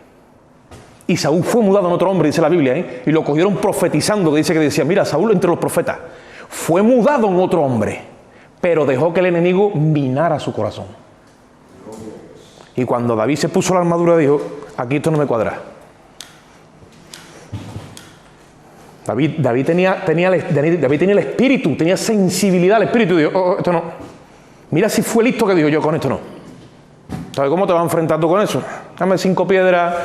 Y Saúl fue mudado en otro hombre, dice la Biblia, ¿eh? Y lo cogieron profetizando, que decía, mira, Saúl entre los profetas. Fue mudado en otro hombre, pero dejó que el enemigo minara su corazón. Y cuando David se puso la armadura, dijo, aquí esto no me cuadra. David tenía el espíritu, tenía sensibilidad al espíritu. Y dijo, esto no. Mira si fue listo que dijo yo, con esto no. ¿Sabes cómo te vas enfrentando con eso? Dame 5 piedras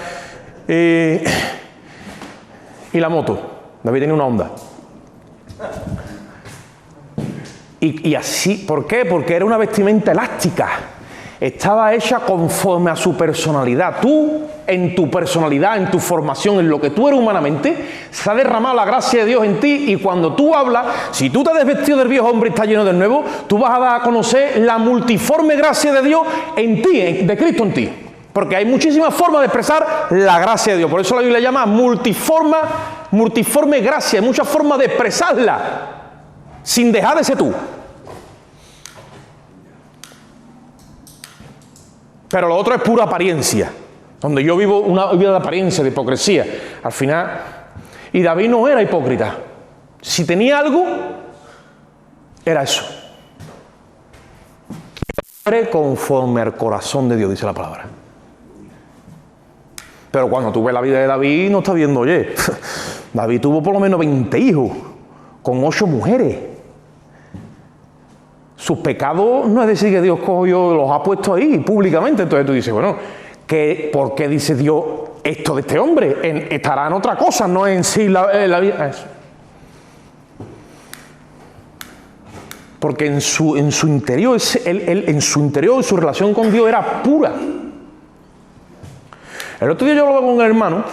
y la moto. David tenía una Honda. Y así, ¿por qué? Porque era una vestimenta elástica. Estaba hecha conforme a su personalidad. Tú, en tu personalidad, en tu formación, en lo que tú eres humanamente, se ha derramado la gracia de Dios en ti, y cuando tú hablas, si tú te has desvestido del viejo hombre y estás lleno del nuevo, tú vas a dar a conocer la multiforme gracia de Dios en ti, de Cristo en ti. Porque hay muchísimas formas de expresar la gracia de Dios. Por eso la Biblia llama multiforme gracia. Hay muchas formas de expresarla sin dejar de ser tú. Pero lo otro es pura apariencia, donde yo vivo una vida de apariencia, de hipocresía. Al final, y David no era hipócrita. Si tenía algo, era eso. Conforme al corazón de Dios, dice la palabra. Pero cuando tú ves la vida de David, no estás viendo, oye, David tuvo por lo menos 20 hijos, con 8 mujeres. Sus pecados no es decir que Dios cogió, los ha puesto ahí públicamente. Entonces tú dices, bueno, ¿por qué dice Dios esto de este hombre? Estará en otra cosa, no en sí la vida. Eso. Porque en su interior, en su relación con Dios era pura. El otro día yo hablaba con un hermano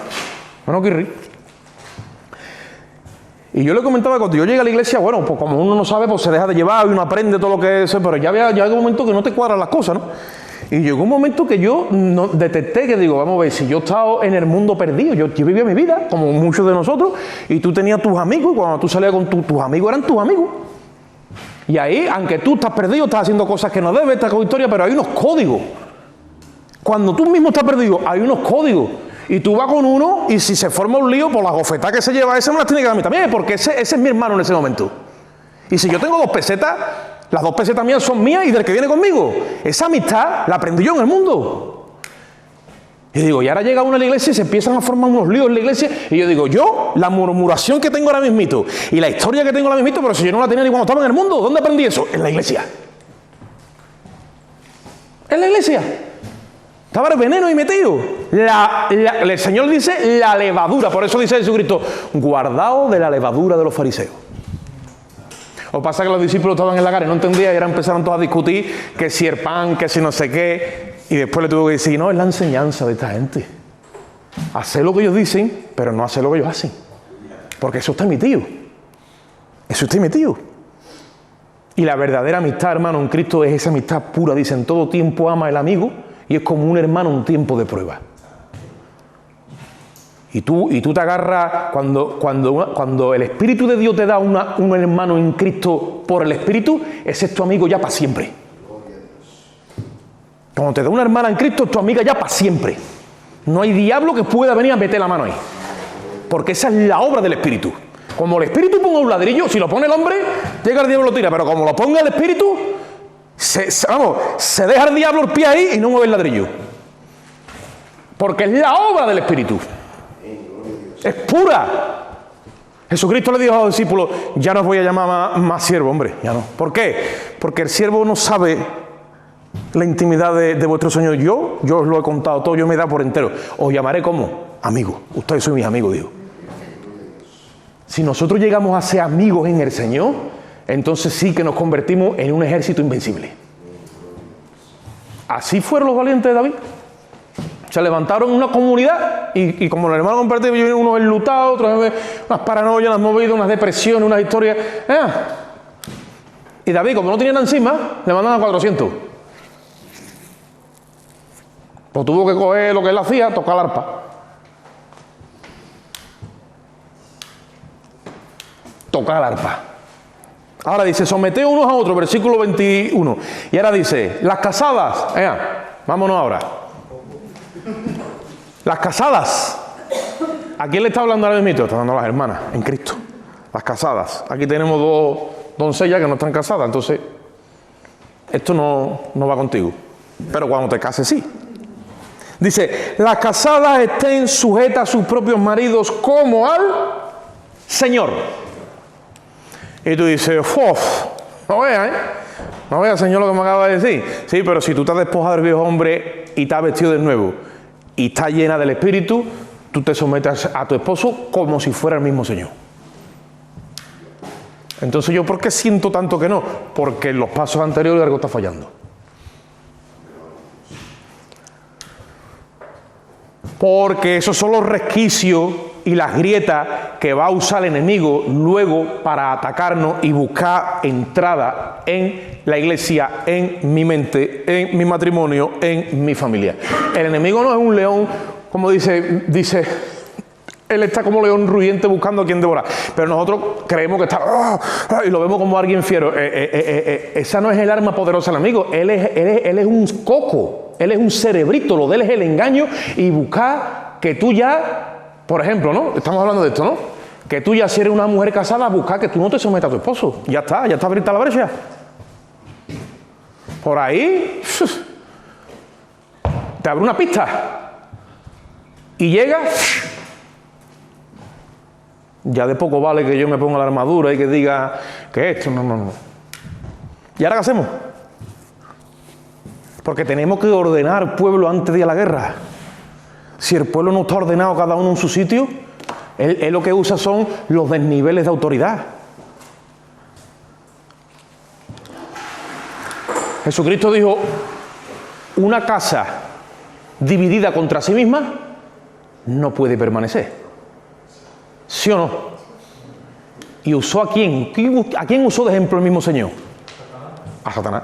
Kirri, y yo le comentaba que cuando yo llegué a la iglesia, bueno, pues como uno no sabe, pues se deja de llevar y uno aprende todo lo que es, pero ya llega un momento que no te cuadran las cosas, ¿no? Y llegó un momento que yo detecté que digo, vamos a ver, si yo he estado en el mundo perdido, yo vivía mi vida, como muchos de nosotros, y tú tenías tus amigos, cuando tú salías con tus amigos, eran tus amigos. Y ahí, aunque tú estás perdido, estás haciendo cosas que no debes, estás con historia, pero hay unos códigos. Cuando tú mismo estás perdido, hay unos códigos. Y tú vas con uno, y si se forma un lío, pues la gofetada que se lleva ese me las tiene que dar a mí también, porque ese es mi hermano en ese momento. Y si yo tengo 2 pesetas, las 2 pesetas mías son mías y del que viene conmigo. Esa amistad la aprendí yo en el mundo. Y digo, y ahora llega uno a la iglesia y se empiezan a formar unos líos en la iglesia, y yo digo, yo, la murmuración que tengo ahora mismito, y la historia que tengo ahora mismito, pero si yo no la tenía ni cuando estaba en el mundo, ¿dónde aprendí eso? En la iglesia. En la iglesia. Estaba el veneno ahí metido. El Señor dice la levadura. Por eso dice Jesucristo, guardaos de la levadura de los fariseos. O pasa que los discípulos estaban en la cara y no entendían, y ahora empezaron todos a discutir que si el pan, que si no sé qué. Y después le tuvo que decir, no, es la enseñanza de esta gente. Hacer lo que ellos dicen, pero no hacer lo que ellos hacen. Porque eso está metido. Eso está metido. Y la verdadera amistad, hermano, en Cristo es esa amistad pura. Dice, en todo tiempo ama el amigo. Y es como un hermano en tiempo de prueba. Y tú te agarras, cuando el Espíritu de Dios te da un hermano en Cristo por el Espíritu, ese es tu amigo ya para siempre. Cuando te da una hermana en Cristo, es tu amiga ya para siempre. No hay diablo que pueda venir a meter la mano ahí. Porque esa es la obra del Espíritu. Como el Espíritu ponga un ladrillo, si lo pone el hombre, llega el diablo y lo tira. Pero como lo ponga el Espíritu, se deja el diablo el pie ahí y no mueve el ladrillo. Porque es la obra del Espíritu. Es pura. Jesucristo le dijo a los discípulos, ya no os voy a llamar más siervo, hombre, ya no. ¿Por qué? Porque el siervo no sabe la intimidad de vuestro Señor. Yo os lo he contado todo, yo me he dado por entero. Os llamaré como amigos. Ustedes son mis amigos, digo. Si nosotros llegamos a ser amigos en el Señor, entonces sí que nos convertimos en un ejército invencible. Así fueron los valientes de David. Se levantaron una comunidad y como los hermanos compartidos, unos enlutados, otros unas paranoias, unas movidas, unas depresiones, unas historias. Y David, como no tenía nada encima, le mandan a 400. Pues tuvo que coger lo que él hacía, tocar la arpa. Tocar la arpa. Ahora dice, someteos unos a otros, versículo 21. Y ahora dice, las casadas, vámonos ahora. Las casadas. ¿A quién le está hablando ahora mismo? Está hablando a las hermanas en Cristo. Las casadas. Aquí tenemos dos doncellas que no están casadas, entonces esto no va contigo. Pero cuando te cases, sí. Dice, las casadas estén sujetas a sus propios maridos como al Señor. Y tú dices, no veas, no veas, Señor, lo que me acaba de decir. Sí, pero si tú te has despojado del viejo hombre y te has vestido de nuevo y estás llena del Espíritu, tú te sometes a tu esposo como si fuera el mismo Señor. Entonces, ¿yo por qué siento tanto que no? Porque en los pasos anteriores algo está fallando. Porque esos son los resquicios y las grietas que va a usar el enemigo luego para atacarnos y buscar entrada en la iglesia, en mi mente, en mi matrimonio, en mi familia. El enemigo no es un león, como dice, él está como león rugiente buscando a quien devorar. Pero nosotros creemos que está, y lo vemos como alguien fiero. Esa no es el arma poderosa del enemigo. Él es un coco. Él es un cerebrito, lo de él es el engaño y buscar que tú ya, por ejemplo, ¿no? Estamos hablando de esto, ¿no? Que tú ya si eres una mujer casada, buscar que tú no te sometas a tu esposo. Ya está abierta la brecha. Por ahí, te abre una pista. Y llega, ya de poco vale que yo me ponga la armadura y que diga que esto, no. ¿Y ahora qué hacemos? Porque tenemos que ordenar pueblo antes de ir a la guerra. Si el pueblo no está ordenado cada uno en su sitio, él lo que usa son los desniveles de autoridad. Jesucristo dijo, una casa dividida contra sí misma no puede permanecer. ¿Sí o no? ¿Y usó a quién? ¿A quién usó de ejemplo el mismo Señor? A Satanás.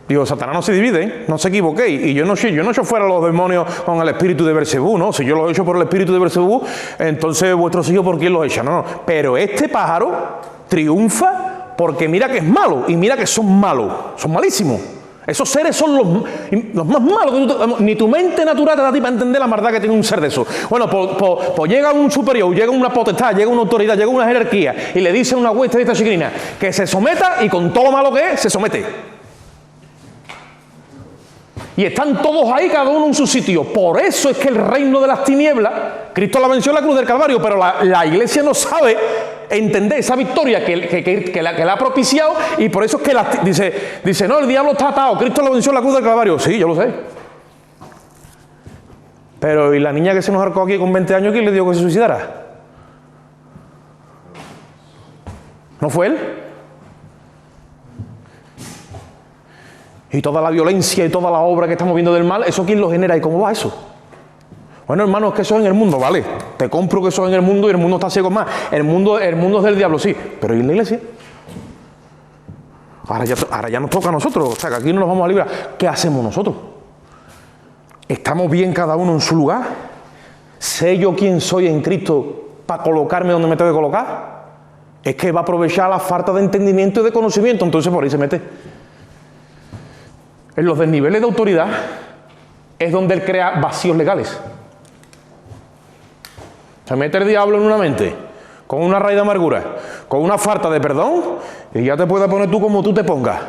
Digo, Satanás no se divide, ¿eh? No se equivoquéis. Y yo no echo fuera a los demonios con el espíritu de Beelzebú, ¿no? Si yo los echo por el espíritu de Beelzebú, entonces vuestros hijos, ¿por quién los echa? No. Pero este pájaro triunfa porque mira que es malo y mira que son malos. Son malísimos. Esos seres son los más malos. Ni tu mente natural te da a ti para entender la maldad que tiene un ser de esos. Bueno, pues llega un superior, llega una potestad, llega una autoridad, llega una jerarquía y le dice a una hueste de esta chiquilina que se someta y con todo lo malo que es, se somete. Y están todos ahí, cada uno en su sitio. Por eso es que el reino de las tinieblas, Cristo la venció en la cruz del Calvario, pero la iglesia no sabe entender esa victoria que la ha propiciado, y por eso es que dice, no, el diablo está atado, Cristo la venció en la cruz del Calvario. Sí, yo lo sé. Pero ¿y la niña que se nos arcó aquí con 20 años, quién le dijo que se suicidara? ¿No fue él? Y toda la violencia y toda la obra que estamos viendo del mal, ¿eso quién lo genera y cómo va eso? Bueno, hermanos, que eso es en el mundo, ¿vale? Te compro que eso es en el mundo y el mundo está ciego más. El mundo es del diablo, sí. Pero ¿y en la iglesia? Ahora ya nos toca a nosotros. O sea, que aquí no nos vamos a librar. ¿Qué hacemos nosotros? ¿Estamos bien cada uno en su lugar? ¿Sé yo quién soy en Cristo para colocarme donde me tengo que colocar? Es que va a aprovechar la falta de entendimiento y de conocimiento, entonces por ahí se mete. En los desniveles de autoridad es donde él crea vacíos legales. Se mete el diablo en una mente, con una raíz de amargura, con una falta de perdón, y ya te puedes poner tú como tú te pongas.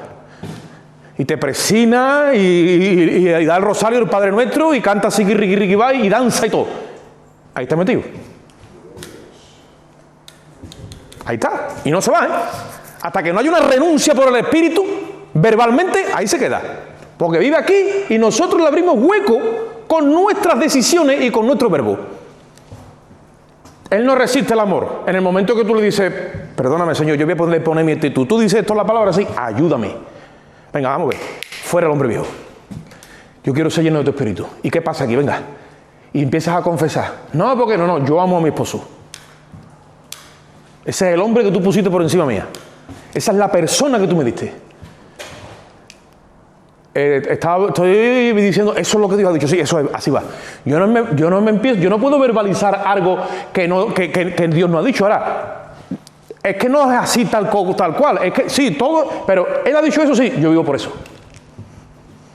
Y te presina y da el rosario del Padre Nuestro y canta así, y danza y todo. Ahí está metido. Ahí está. Y no se va, ¿eh? Hasta que no haya una renuncia por el Espíritu, verbalmente, ahí se queda. Porque vive aquí y nosotros le abrimos hueco con nuestras decisiones y con nuestro verbo. Él no resiste el amor. En el momento que tú le dices, perdóname, Señor, yo voy a poner mi actitud. Tú dices esto en la palabra así, ayúdame. Venga, vamos a ver. Fuera el hombre viejo. Yo quiero ser lleno de tu espíritu. ¿Y qué pasa aquí? Venga. Y empiezas a confesar. No, porque no, yo amo a mi esposo. Ese es el hombre que tú pusiste por encima mía. Esa es la persona que tú me diste. Estoy diciendo, eso es lo que Dios ha dicho. Sí, eso es, así va. Yo no puedo verbalizar algo que Dios no ha dicho. Ahora, es que no es así tal cual. Es que sí, todo, pero Él ha dicho eso, sí, yo vivo por eso.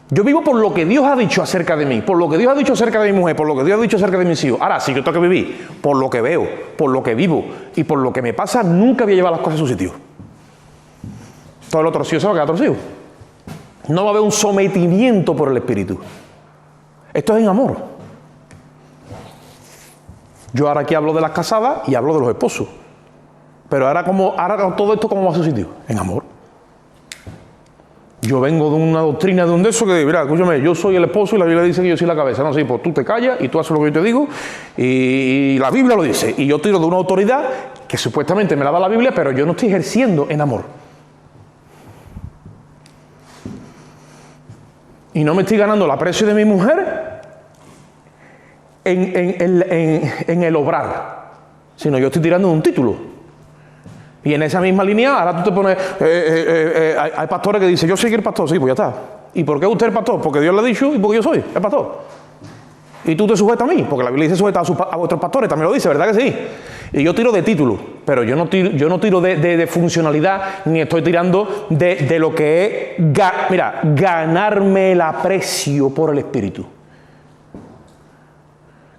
Yo vivo por lo que Dios ha dicho acerca de mí, por lo que Dios ha dicho acerca de mi mujer, por lo que Dios ha dicho acerca de mis hijos. Ahora, si yo tengo que vivir por lo que veo, por lo que vivo y por lo que me pasa, nunca voy a llevar las cosas a su sitio. Todo el otro sí, se va a quedar torcido. No va a haber un sometimiento por el Espíritu. Esto es en amor. Yo ahora aquí hablo de las casadas y hablo de los esposos. Pero ahora todo esto, ¿cómo va a su sitio? En amor. Yo vengo de una doctrina de un de eso que, mira, escúchame, yo soy el esposo y la Biblia dice que yo soy la cabeza. No, sí, pues tú te callas y tú haces lo que yo te digo y la Biblia lo dice. Y yo tiro de una autoridad que supuestamente me la da la Biblia, pero yo no estoy ejerciendo en amor. Y no me estoy ganando el aprecio de mi mujer en el obrar, sino yo estoy tirando un título. Y en esa misma línea, ahora tú te pones... hay pastores que dicen, yo soy el pastor, sí, pues ya está. ¿Y por qué usted es el pastor? Porque Dios le ha dicho y porque yo soy el pastor. Y tú te sujetas a mí, porque la Biblia dice sujeta a vuestros pastores, también lo dice, ¿verdad que sí? Y yo tiro de título, pero yo no tiro de funcionalidad, ni estoy tirando de lo que es, ganarme el aprecio por el Espíritu.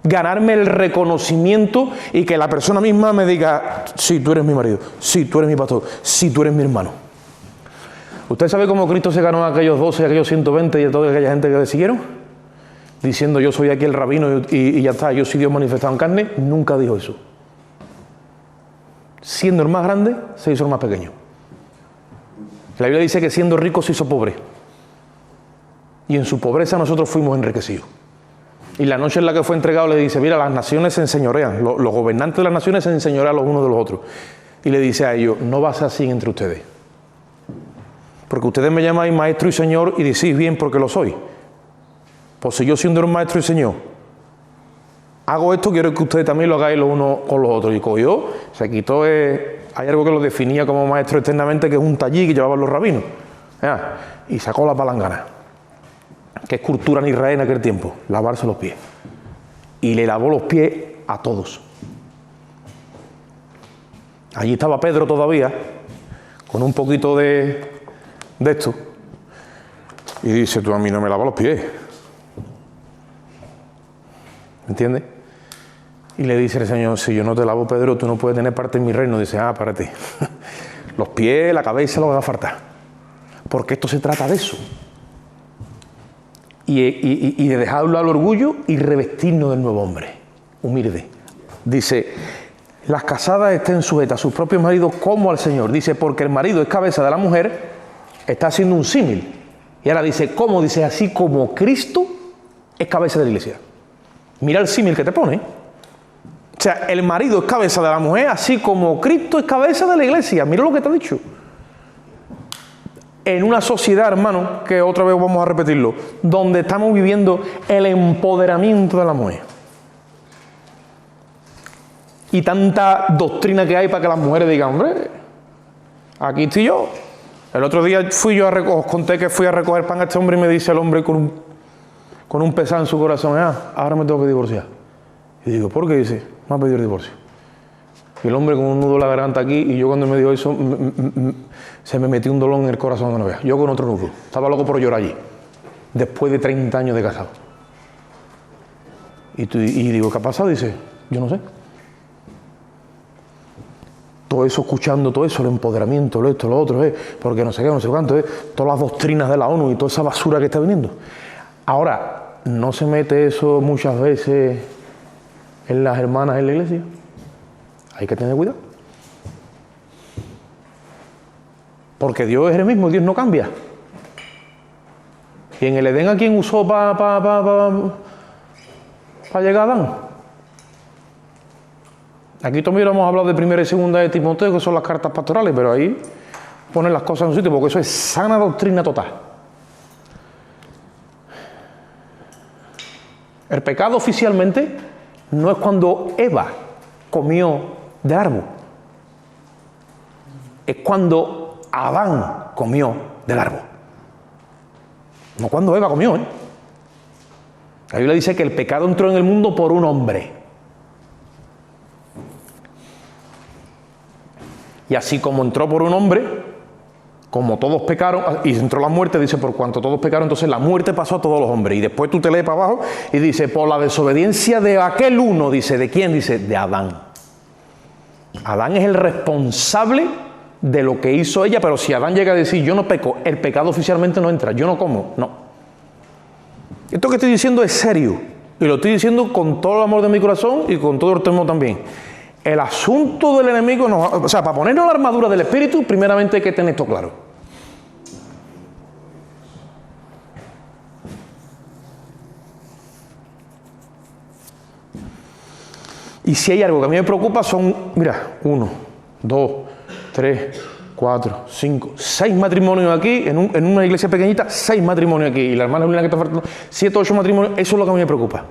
Ganarme el reconocimiento y que la persona misma me diga, sí, tú eres mi marido, sí, tú eres mi pastor, sí, tú eres mi hermano. ¿Usted sabe cómo Cristo se ganó a aquellos 12, a aquellos 120 y a toda aquella gente que le siguieron? Diciendo, yo soy aquí el rabino y ya está, yo soy Dios manifestado en carne. Nunca dijo eso. Siendo el más grande, se hizo el más pequeño. La Biblia dice que siendo rico se hizo pobre. Y en su pobreza nosotros fuimos enriquecidos. Y la noche en la que fue entregado le dice, mira, las naciones se enseñorean, los gobernantes de las naciones se enseñorean los unos de los otros. Y le dice a ellos, no va a ser así entre ustedes. Porque ustedes me llamáis maestro y señor y decís bien porque lo soy. Pues si yo siendo un maestro y señor hago esto, quiero que ustedes también lo hagáis los unos con los otros. Y cogió, se quitó, hay algo que lo definía como maestro externamente, que es un tallí que llevaban los rabinos. Y sacó la palangana. Que es cultura en Israel en aquel tiempo, lavarse los pies. Y le lavó los pies a todos. Allí estaba Pedro todavía, con un poquito de esto. Y dice, tú a mí no me lavas los pies. ¿Me entiendes? Y le dice el Señor, si yo no te lavo, Pedro, tú no puedes tener parte en mi reino. Dice, párate. Los pies, la cabeza, lo que va a faltar. Porque esto se trata de eso. Y de dejar a un lado el orgullo y revestirnos del nuevo hombre, humilde. Dice, las casadas estén sujetas a sus propios maridos como al Señor. Dice, porque el marido es cabeza de la mujer, está haciendo un símil. Y ahora dice, ¿cómo? Dice, así como Cristo es cabeza de la iglesia. Mira el símil que te pone. O sea, el marido es cabeza de la mujer, así como Cristo es cabeza de la iglesia. Mira lo que te ha dicho. En una sociedad, hermano, que otra vez vamos a repetirlo, donde estamos viviendo el empoderamiento de la mujer. Y tanta doctrina que hay para que las mujeres digan, hombre, aquí estoy yo. El otro día os conté que fui a recoger pan a este hombre y me dice el hombre con un pesar en su corazón, ahora me tengo que divorciar. Y digo, ¿por qué? Dice, me ha pedido el divorcio. Y el hombre con un nudo en la garganta aquí, y yo cuando me dijo eso, se me metió un dolor en el corazón de no veas. Yo con otro nudo. Estaba loco por llorar allí. Después de 30 años de casado. Y digo, ¿qué ha pasado? Dice, yo no sé. todo eso, escuchando todo eso, el empoderamiento, lo esto, lo otro, porque no sé qué, no sé cuánto, todas las doctrinas de la ONU y toda esa basura que está viniendo. Ahora, ¿no se mete eso muchas veces en las hermanas en la iglesia? Hay que tener cuidado. Porque Dios es el mismo, Dios no cambia. Y en el Edén, ¿a quién usó para llegar a Adán? Aquí también hemos hablado de primera y segunda de Timoteo, que son las cartas pastorales, pero ahí ponen las cosas en su sitio, porque eso es sana doctrina total. El pecado oficialmente no es cuando Eva comió del árbol, es cuando Adán comió del árbol. No cuando Eva comió, La Biblia dice que el pecado entró en el mundo por un hombre. Y así como entró por un hombre, como todos pecaron, y entró la muerte, dice, por cuanto todos pecaron, entonces la muerte pasó a todos los hombres. Y después tú te lees para abajo y dice, por la desobediencia de aquel uno, dice, ¿de quién? Dice, de Adán. Adán es el responsable de lo que hizo ella, pero si Adán llega a decir, yo no peco, el pecado oficialmente no entra, yo no como, no. Esto que estoy diciendo es serio, y lo estoy diciendo con todo el amor de mi corazón y con todo el temor también. El asunto del enemigo, o sea, para ponernos la armadura del espíritu, primeramente hay que tener esto claro. Y si hay algo que a mí me preocupa son, mira, 1, 2, 3, 4, 5, 6 matrimonios aquí, en una iglesia pequeñita, 6 matrimonios aquí, y la hermana Juliana que está faltando, 7, 8 matrimonios, eso es lo que a mí me preocupa.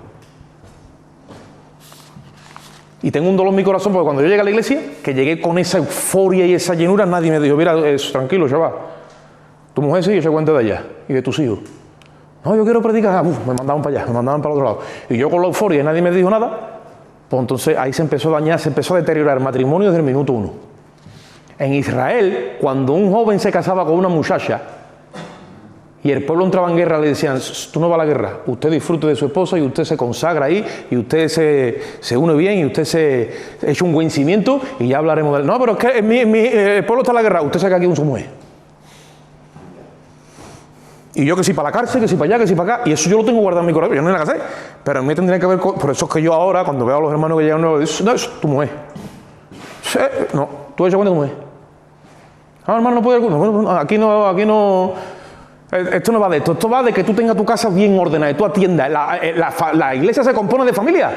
Y tengo un dolor en mi corazón porque cuando yo llegué a la iglesia, que llegué con esa euforia y esa llenura, nadie me dijo, mira, tranquilo, chaval, tu mujer sí, yo se cuenta de ella y de tus hijos. No, yo quiero predicar, me mandaban para allá, me mandaban para el otro lado. Y yo con la euforia y nadie me dijo nada, pues entonces ahí se empezó a dañar, se empezó a deteriorar el matrimonio desde el minuto 1. En Israel, cuando un joven se casaba con una muchacha y el pueblo entraba en guerra, le decían, tú no vas a la guerra, usted disfrute de su esposa y usted se consagra ahí y usted se une bien y usted se echa un buen cimiento y ya hablaremos de él. No, pero es que el pueblo está en la guerra, usted se queda aquí con su mujer. Y yo que si para la cárcel, que si para allá, que si para acá, y eso yo lo tengo guardado en mi corazón, yo no la casé, pero a mí tendría que ver con, por eso es que yo ahora, cuando veo a los hermanos que llegan nuevos, no, es tu mujer. No, tú has hecho cuenta de tu mujer. No, hermano, no puede alguno. Aquí no. Esto no va de esto. Esto va de que tú tengas tu casa bien ordenada y tú atiendas. La iglesia se compone de familia.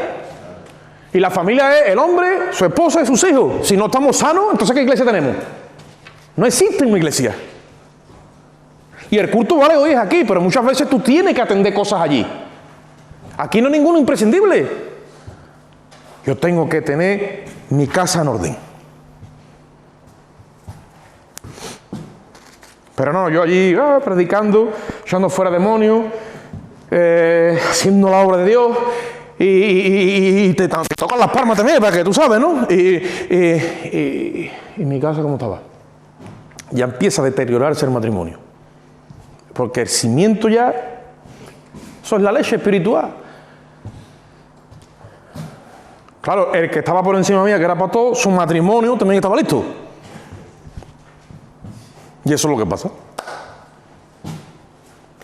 Y la familia es el hombre, su esposa y sus hijos. Si no estamos sanos, entonces ¿qué iglesia tenemos? No existe una iglesia. Y el culto vale hoy es aquí, pero muchas veces tú tienes que atender cosas allí. Aquí no hay ninguno imprescindible. Yo tengo que tener mi casa en orden. Pero no, yo allí predicando, echando fuera demonios, haciendo la obra de Dios y te tocan las palmas también, para que tú sabes, ¿no? Y mi casa, ¿cómo estaba? Ya empieza a deteriorarse el matrimonio. Porque el cimiento ya, eso es la leche espiritual. Claro, el que estaba por encima mía, que era para todo, su matrimonio también estaba listo. Y eso es lo que pasa.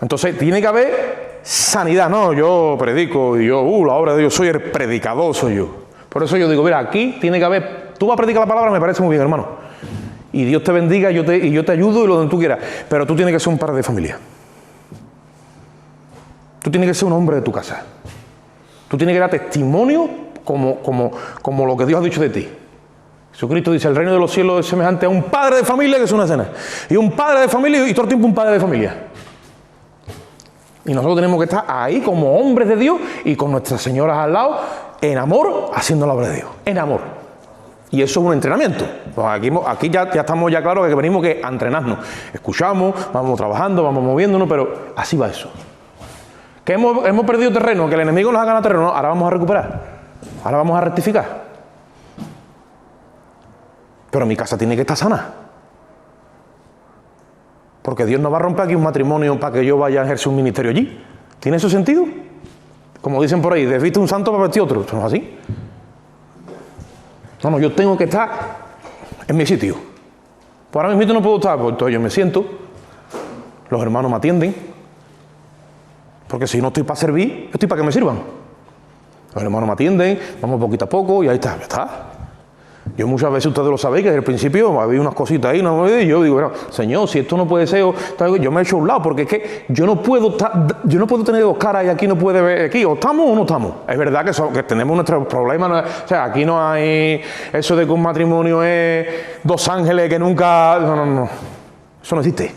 Entonces, tiene que haber sanidad. No, yo predico y yo, la obra de Dios, soy el predicador, soy yo. Por eso yo digo, mira, aquí tiene que haber, tú vas a predicar la palabra, me parece muy bien, hermano. Y Dios te bendiga, y yo te ayudo y lo que tú quieras. Pero tú tienes que ser un padre de familia. Tú tienes que ser un hombre de tu casa. Tú tienes que dar testimonio como lo que Dios ha dicho de ti. Jesucristo dice, el reino de los cielos es semejante a un padre de familia que es una cena. Y un padre de familia y todo el tiempo un padre de familia. Y nosotros tenemos que estar ahí como hombres de Dios y con nuestras señoras al lado, en amor, haciendo la obra de Dios. En amor. Y eso es un entrenamiento. Pues aquí ya estamos ya claros que venimos a entrenarnos. Escuchamos, vamos trabajando, vamos moviéndonos, pero así va eso. Que hemos perdido terreno, que el enemigo nos ha ganado terreno, ahora vamos a recuperar. Ahora vamos a rectificar. Pero mi casa tiene que estar sana. Porque Dios no va a romper aquí un matrimonio para que yo vaya a ejercer un ministerio allí. ¿Tiene eso sentido? Como dicen por ahí, desviste un santo para vestir otro. Eso no es así. No, yo tengo que estar en mi sitio. Pues ahora mismo no puedo estar, pues entonces yo me siento, los hermanos me atienden, porque si no estoy para servir, estoy para que me sirvan. Los hermanos me atienden, vamos poquito a poco y ahí está, ya está. Yo muchas veces, ustedes lo sabéis, que desde el principio había unas cositas ahí, y yo digo, bueno, Señor, si esto no puede ser, yo me he hecho a un lado, porque es que yo no puedo tener dos caras y aquí no puede ver, aquí o estamos o no estamos. Es verdad que tenemos nuestros problemas, o sea, aquí no hay eso de que un matrimonio es dos ángeles que nunca, no, eso no existe.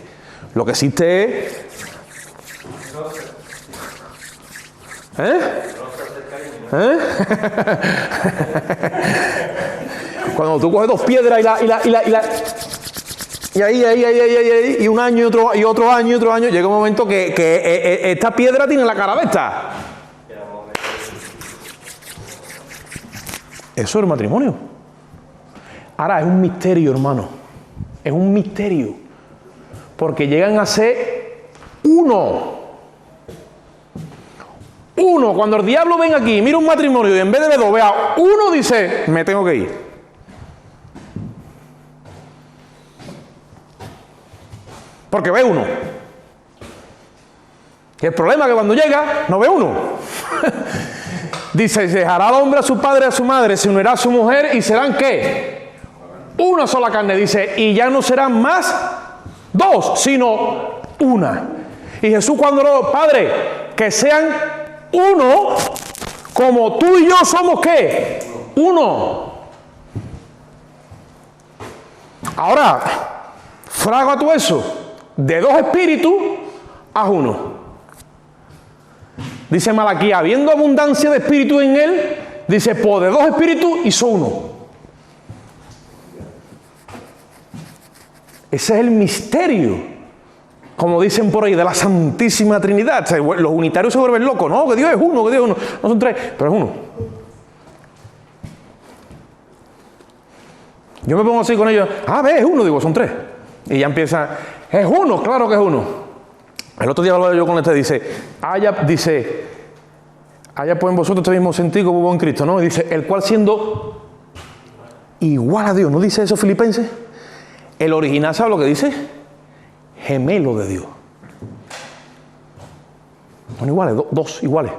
Lo que existe es... Cuando tú coges dos piedras y ahí, y un año y otro año, llega un momento que esta piedra tiene la cara de esta. Eso es el matrimonio. Ahora, es un misterio, hermano. Es un misterio. Porque llegan a ser uno. Cuando el diablo ven aquí, mira un matrimonio y en vez de ver dos, vea uno, dice, me tengo que ir. Porque ve uno. Y el problema es que cuando llega, no ve uno. Dice, dejará al hombre a su padre y a su madre, se unirá a su mujer y serán, ¿qué? Una sola carne, dice, y ya no serán más dos, sino una. Y Jesús cuando lo, Padre, que sean uno, como tú y yo somos, ¿qué? Uno. Ahora, fraga tú eso. De dos espíritus, haz uno. Dice Malaquías, habiendo abundancia de espíritu en él, dice, pues de dos espíritus hizo uno. Ese es el misterio, como dicen por ahí, de la Santísima Trinidad. Los unitarios se vuelven locos, no, que Dios es uno, no son tres, pero es uno. Yo me pongo así con ellos, es uno, digo, son tres. Y ya empieza, es uno, claro que es uno. El otro día hablaba yo con este, dice, haya pues en vosotros este mismo sentido como hubo en Cristo, ¿no? Y dice, el cual siendo igual a Dios, ¿no dice eso Filipenses? El original, ¿sabe lo que dice? Gemelo de Dios. Son iguales, dos iguales.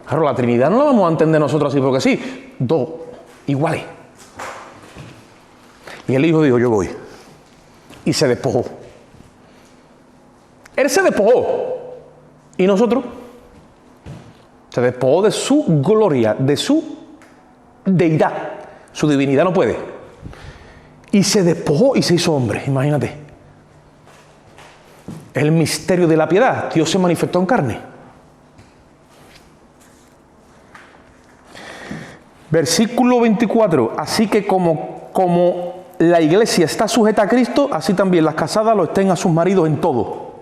Claro, la Trinidad no la vamos a entender nosotros así porque sí, dos iguales. Y el Hijo dijo, yo voy. Y se despojó. Él se despojó. ¿Y nosotros? Se despojó de su gloria, de su deidad. Su divinidad no puede. Y se despojó y se hizo hombre, imagínate. El misterio de la piedad. Dios se manifestó en carne. Versículo 24. Así que como la iglesia está sujeta a Cristo, así también las casadas lo estén a sus maridos en todo.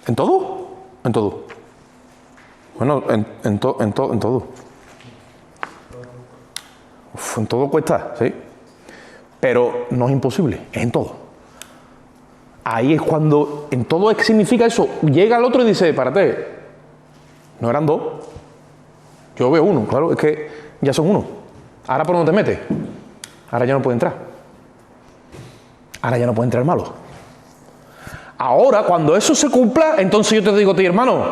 ¿En todo? En todo. Bueno, en todo. En todo cuesta, sí. Pero no es imposible, es en todo. Ahí es cuando, en todo significa eso. Llega el otro y dice, párate, no eran dos. Yo veo uno, claro, es que ya son uno. Ahora por dónde te metes. Ahora ya no puede entrar. Ahora ya no puede entrar el malo. Ahora, cuando eso se cumpla, entonces yo te digo a ti, hermano,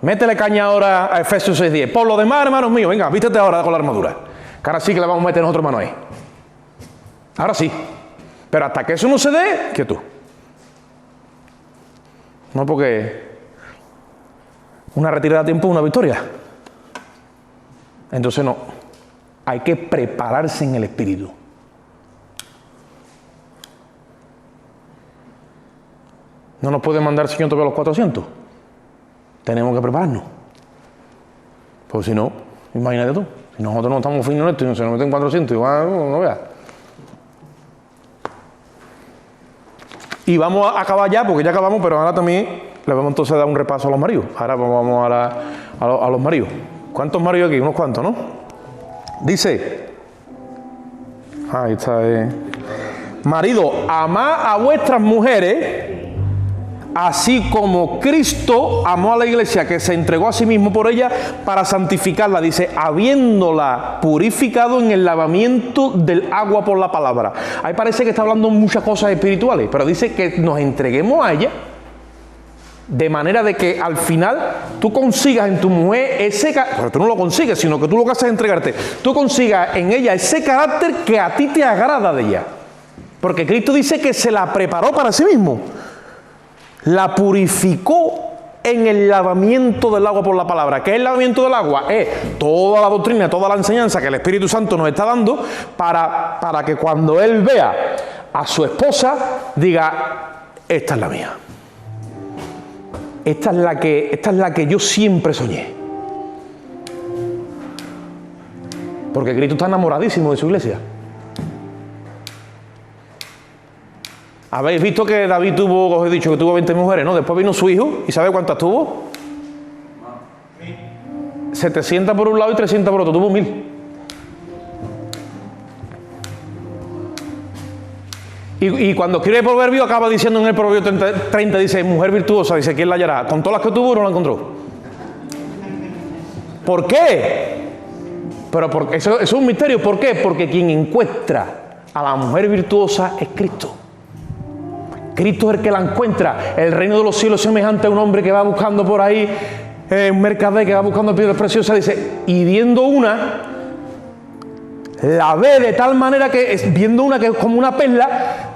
métele caña ahora a Efesios 6:10. Por lo demás, hermanos míos, venga, vístete ahora con la armadura. Que ahora sí que le vamos a meter nosotros mano ahí. Ahora sí. Pero hasta que eso no se dé, quieto. No porque una retirada a tiempo es una victoria. Entonces no. Hay que prepararse en el espíritu. No nos puede mandar el Señor todavía los 400. Tenemos que prepararnos. Pues si no, imagínate tú. Si nosotros no estamos finos en esto y no se nos meten 400, igual no veas. Y vamos a acabar ya, porque ya acabamos, pero ahora también le vamos entonces a dar un repaso a los maridos. Ahora vamos a los maridos. ¿Cuántos maridos aquí? Unos cuantos, ¿no? Dice, ahí está, marido, amad a vuestras mujeres, Así como Cristo amó a la iglesia, que se entregó a sí mismo por ella para santificarla, dice, habiéndola purificado en el lavamiento del agua por la palabra. Ahí parece que está hablando muchas cosas espirituales, pero dice que nos entreguemos a ella de manera de que al final tú consigas en tu mujer ese carácter, pero tú no lo consigues, sino que tú lo que haces es entregarte, tú consigas en ella ese carácter que a ti te agrada de ella. Porque Cristo dice que se la preparó para sí mismo. La purificó en el lavamiento del agua por la palabra. ¿Qué es el lavamiento del agua? Es toda la doctrina, toda la enseñanza que el Espíritu Santo nos está dando para que cuando Él vea a su esposa, diga, esta es la mía. Esta es la que yo siempre soñé. Porque Cristo está enamoradísimo de su iglesia. Habéis visto que David tuvo, os he dicho que tuvo 20 mujeres, ¿no? Después vino su hijo, ¿y sabe cuántas tuvo? 700 por un lado y 300 por otro, tuvo 1000. Y cuando escribe el proverbio, acaba diciendo en el proverbio 30, dice, mujer virtuosa, dice, ¿quién la hallará? Con todas las que tuvo, no la encontró. ¿Por qué? Pero eso es un misterio. ¿Por qué? Porque quien encuentra a la mujer virtuosa es Cristo. Cristo es el que la encuentra. El reino de los cielos es semejante a un hombre que va buscando por ahí, un mercader que va buscando piedras preciosas, dice, y viendo una, la ve de tal manera que, viendo una que es como una perla,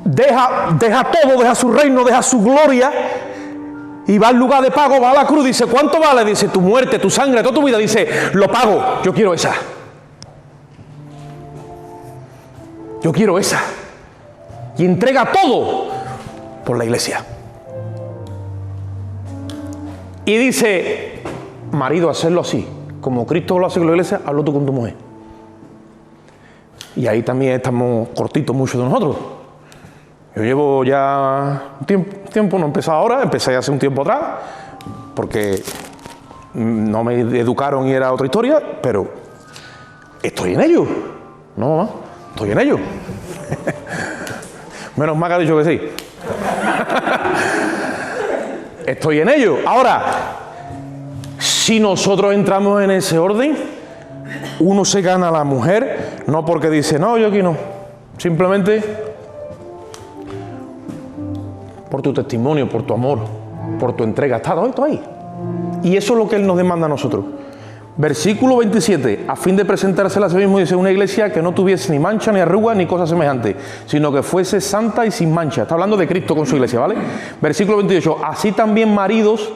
deja todo, deja su reino, deja su gloria, y va al lugar de pago, va a la cruz, dice, ¿cuánto vale? Dice, tu muerte, tu sangre, toda tu vida. Dice, lo pago, yo quiero esa. Yo quiero esa. Y entrega todo por la iglesia. Y dice, marido, hacerlo así, como Cristo lo hace con la iglesia, hazlo tú con tu mujer. Y ahí también estamos cortitos muchos de nosotros. Yo llevo ya un tiempo, no he empezado ahora, empecé hace un tiempo atrás, porque no me educaron y era otra historia, pero estoy en ello. No, mamá, estoy en ello. Menos mal que ha dicho que sí. Estoy en ello. Ahora, si nosotros entramos en ese orden, uno se gana a la mujer, no porque dice, no, yo aquí no. Simplemente por tu testimonio, por tu amor, por tu entrega. Está todo ahí. Y eso es lo que Él nos demanda a nosotros. Versículo 27, a fin de presentársela a sí mismo, dice, una iglesia que no tuviese ni mancha, ni arruga, ni cosa semejante, sino que fuese santa y sin mancha. Está hablando de Cristo con su iglesia, ¿vale? Versículo 28, así también maridos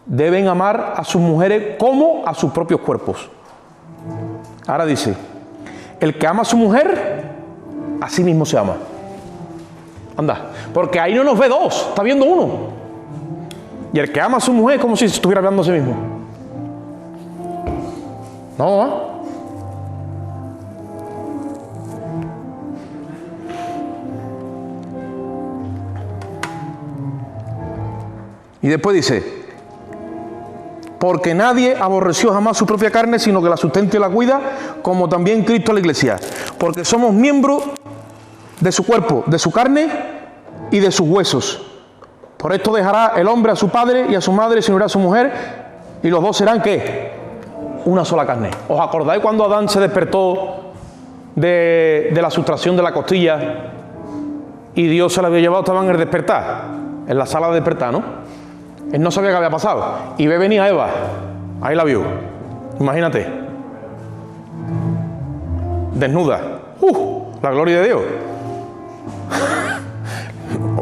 deben amar a sus mujeres como a sus propios cuerpos. Ahora dice, el que ama a su mujer, a sí mismo se ama. Anda, porque ahí no nos ve dos, está viendo uno. Y el que ama a su mujer es como si estuviera hablando a sí mismo. No, ¿eh? Y después dice, porque nadie aborreció jamás su propia carne, sino que la sustenta y la cuida, como también Cristo a la iglesia. Porque somos miembros de su cuerpo, de su carne y de sus huesos. Por esto dejará el hombre a su padre y a su madre, y se unirá a su mujer, y los dos serán, ¿qué? Una sola carne. ¿Os acordáis cuando Adán se despertó de la sustracción de la costilla y Dios se la había llevado? Estaban en el despertar, en la sala de despertar, ¿no? Él no sabía qué había pasado. Y ve venir a Eva, ahí la vio. Imagínate. Desnuda. La gloria de Dios.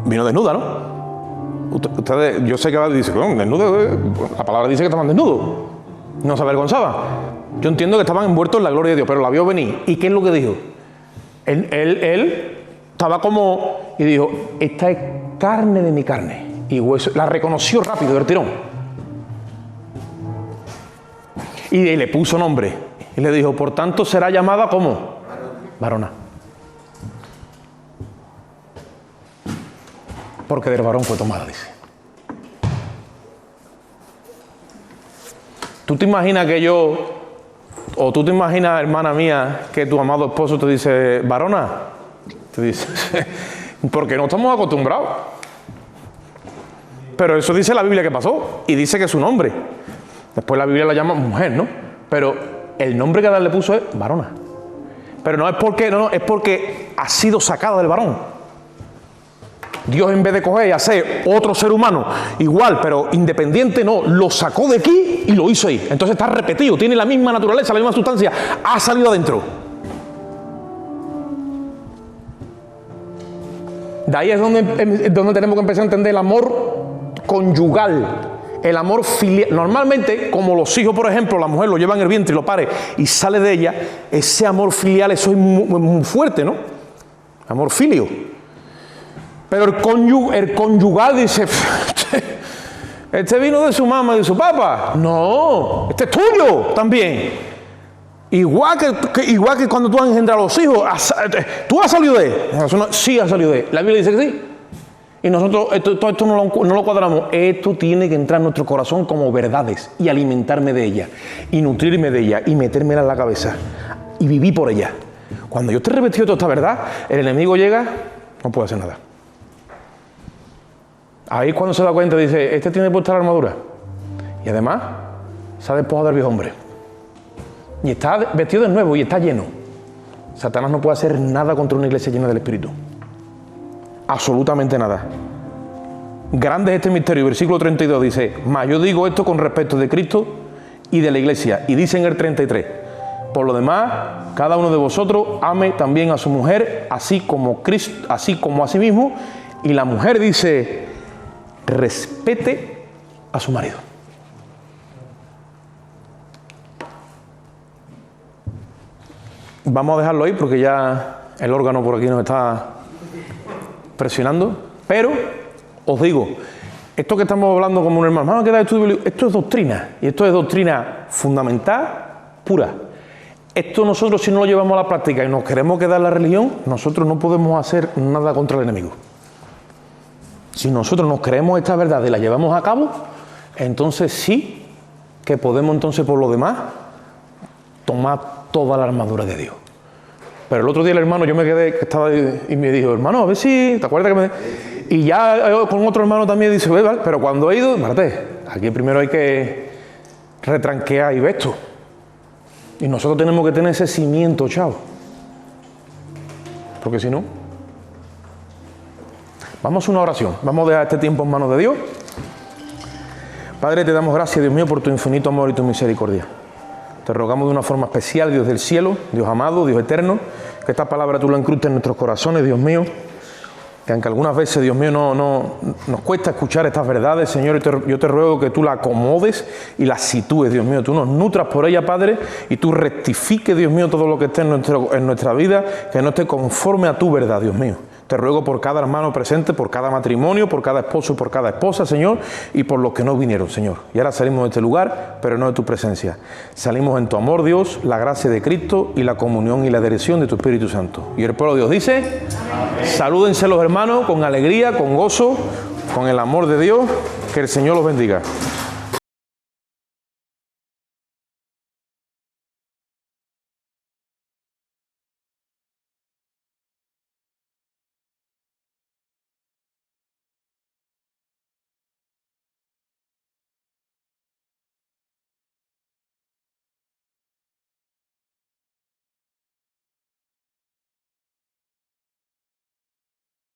Vino desnuda, ¿no? Ustedes, yo sé que dice, desnudo, la palabra dice que estaban desnudos. No se avergonzaban. Yo entiendo que estaban envueltos en la gloria de Dios, pero la vio venir. ¿Y qué es lo que dijo? Él estaba como, y dijo, esta es carne de mi carne y hueso. La reconoció rápido del tirón. Y le puso nombre. Y le dijo, por tanto será llamada como varona. Porque del varón fue tomada, dice. ¿Tú te imaginas que yo, o tú te imaginas, hermana mía, que tu amado esposo te dice, varona? Te dice, porque no estamos acostumbrados. Pero eso dice la Biblia que pasó, y dice que es su nombre. Después la Biblia la llama mujer, ¿no? Pero el nombre que Adán le puso es varona. Pero no es porque, no, es porque ha sido sacada del varón. Dios, en vez de coger y hacer otro ser humano igual, pero independiente, no, lo sacó de aquí y lo hizo ahí. Entonces está repetido, tiene la misma naturaleza, la misma sustancia, ha salido adentro. De ahí es donde tenemos que empezar a entender el amor conyugal, el amor filial. Normalmente, como los hijos, por ejemplo, la mujer lo lleva en el vientre y lo pare y sale de ella, ese amor filial, eso es muy fuerte, ¿no? Amor filio. Pero el conyugal dice, este vino de su mamá y de su papá. No, este es tuyo también. Igual que cuando tú has engendrado a los hijos, tú has salido de él. Sí, has salido de él. La Biblia dice que sí. Y nosotros todo esto no lo cuadramos. Esto tiene que entrar en nuestro corazón como verdades y alimentarme de ella y nutrirme de ella y metérmela en la cabeza y vivir por ella. Cuando yo esté revestido de toda esta verdad, el enemigo llega, no puede hacer nada. Ahí es cuando se da cuenta, dice, este tiene puesta la armadura. Y además, se ha despojado del viejo hombre. Y está vestido de nuevo y está lleno. Satanás no puede hacer nada contra una iglesia llena del Espíritu. Absolutamente nada. Grande es este misterio. Versículo 32 dice, mas yo digo esto con respecto de Cristo y de la iglesia. Y dice en el 33, por lo demás, cada uno de vosotros ame también a su mujer, así como a sí mismo. Y la mujer dice, respete a su marido. Vamos a dejarlo ahí porque ya el órgano por aquí nos está presionando. Pero os digo, esto que estamos hablando como un hermano, esto es doctrina. Y esto es doctrina fundamental, pura. Esto nosotros, si no lo llevamos a la práctica y nos queremos quedar en la religión, nosotros no podemos hacer nada contra el enemigo. Si nosotros nos creemos esta verdad y la llevamos a cabo, entonces sí que podemos entonces por lo demás tomar toda la armadura de Dios. Pero el otro día el hermano, yo me quedé, que estaba y me dijo, hermano, a ver si, ¿te acuerdas que me...? Y ya con otro hermano también dice, vale, pero cuando he ido, espérate, aquí primero hay que retranquear y ver esto. Y nosotros tenemos que tener ese cimiento, chao. Porque si no... Vamos a una oración, vamos a dejar este tiempo en manos de Dios. Padre, te damos gracias, Dios mío, por tu infinito amor y tu misericordia. Te rogamos de una forma especial, Dios del cielo, Dios amado, Dios eterno, que esta palabra tú la incrustes en nuestros corazones, Dios mío, que aunque algunas veces, Dios mío, nos cuesta escuchar estas verdades, Señor, yo te ruego que tú la acomodes y la sitúes, Dios mío, tú nos nutras por ella, Padre, y tú rectifiques, Dios mío, todo lo que esté en nuestra vida, que no esté conforme a tu verdad, Dios mío. Te ruego por cada hermano presente, por cada matrimonio, por cada esposo y por cada esposa, Señor, y por los que no vinieron, Señor. Y ahora salimos de este lugar, pero no de tu presencia. Salimos en tu amor, Dios, la gracia de Cristo y la comunión y la dirección de tu Espíritu Santo. Y el pueblo de Dios dice, amén. Salúdense los hermanos con alegría, con gozo, con el amor de Dios. Que el Señor los bendiga.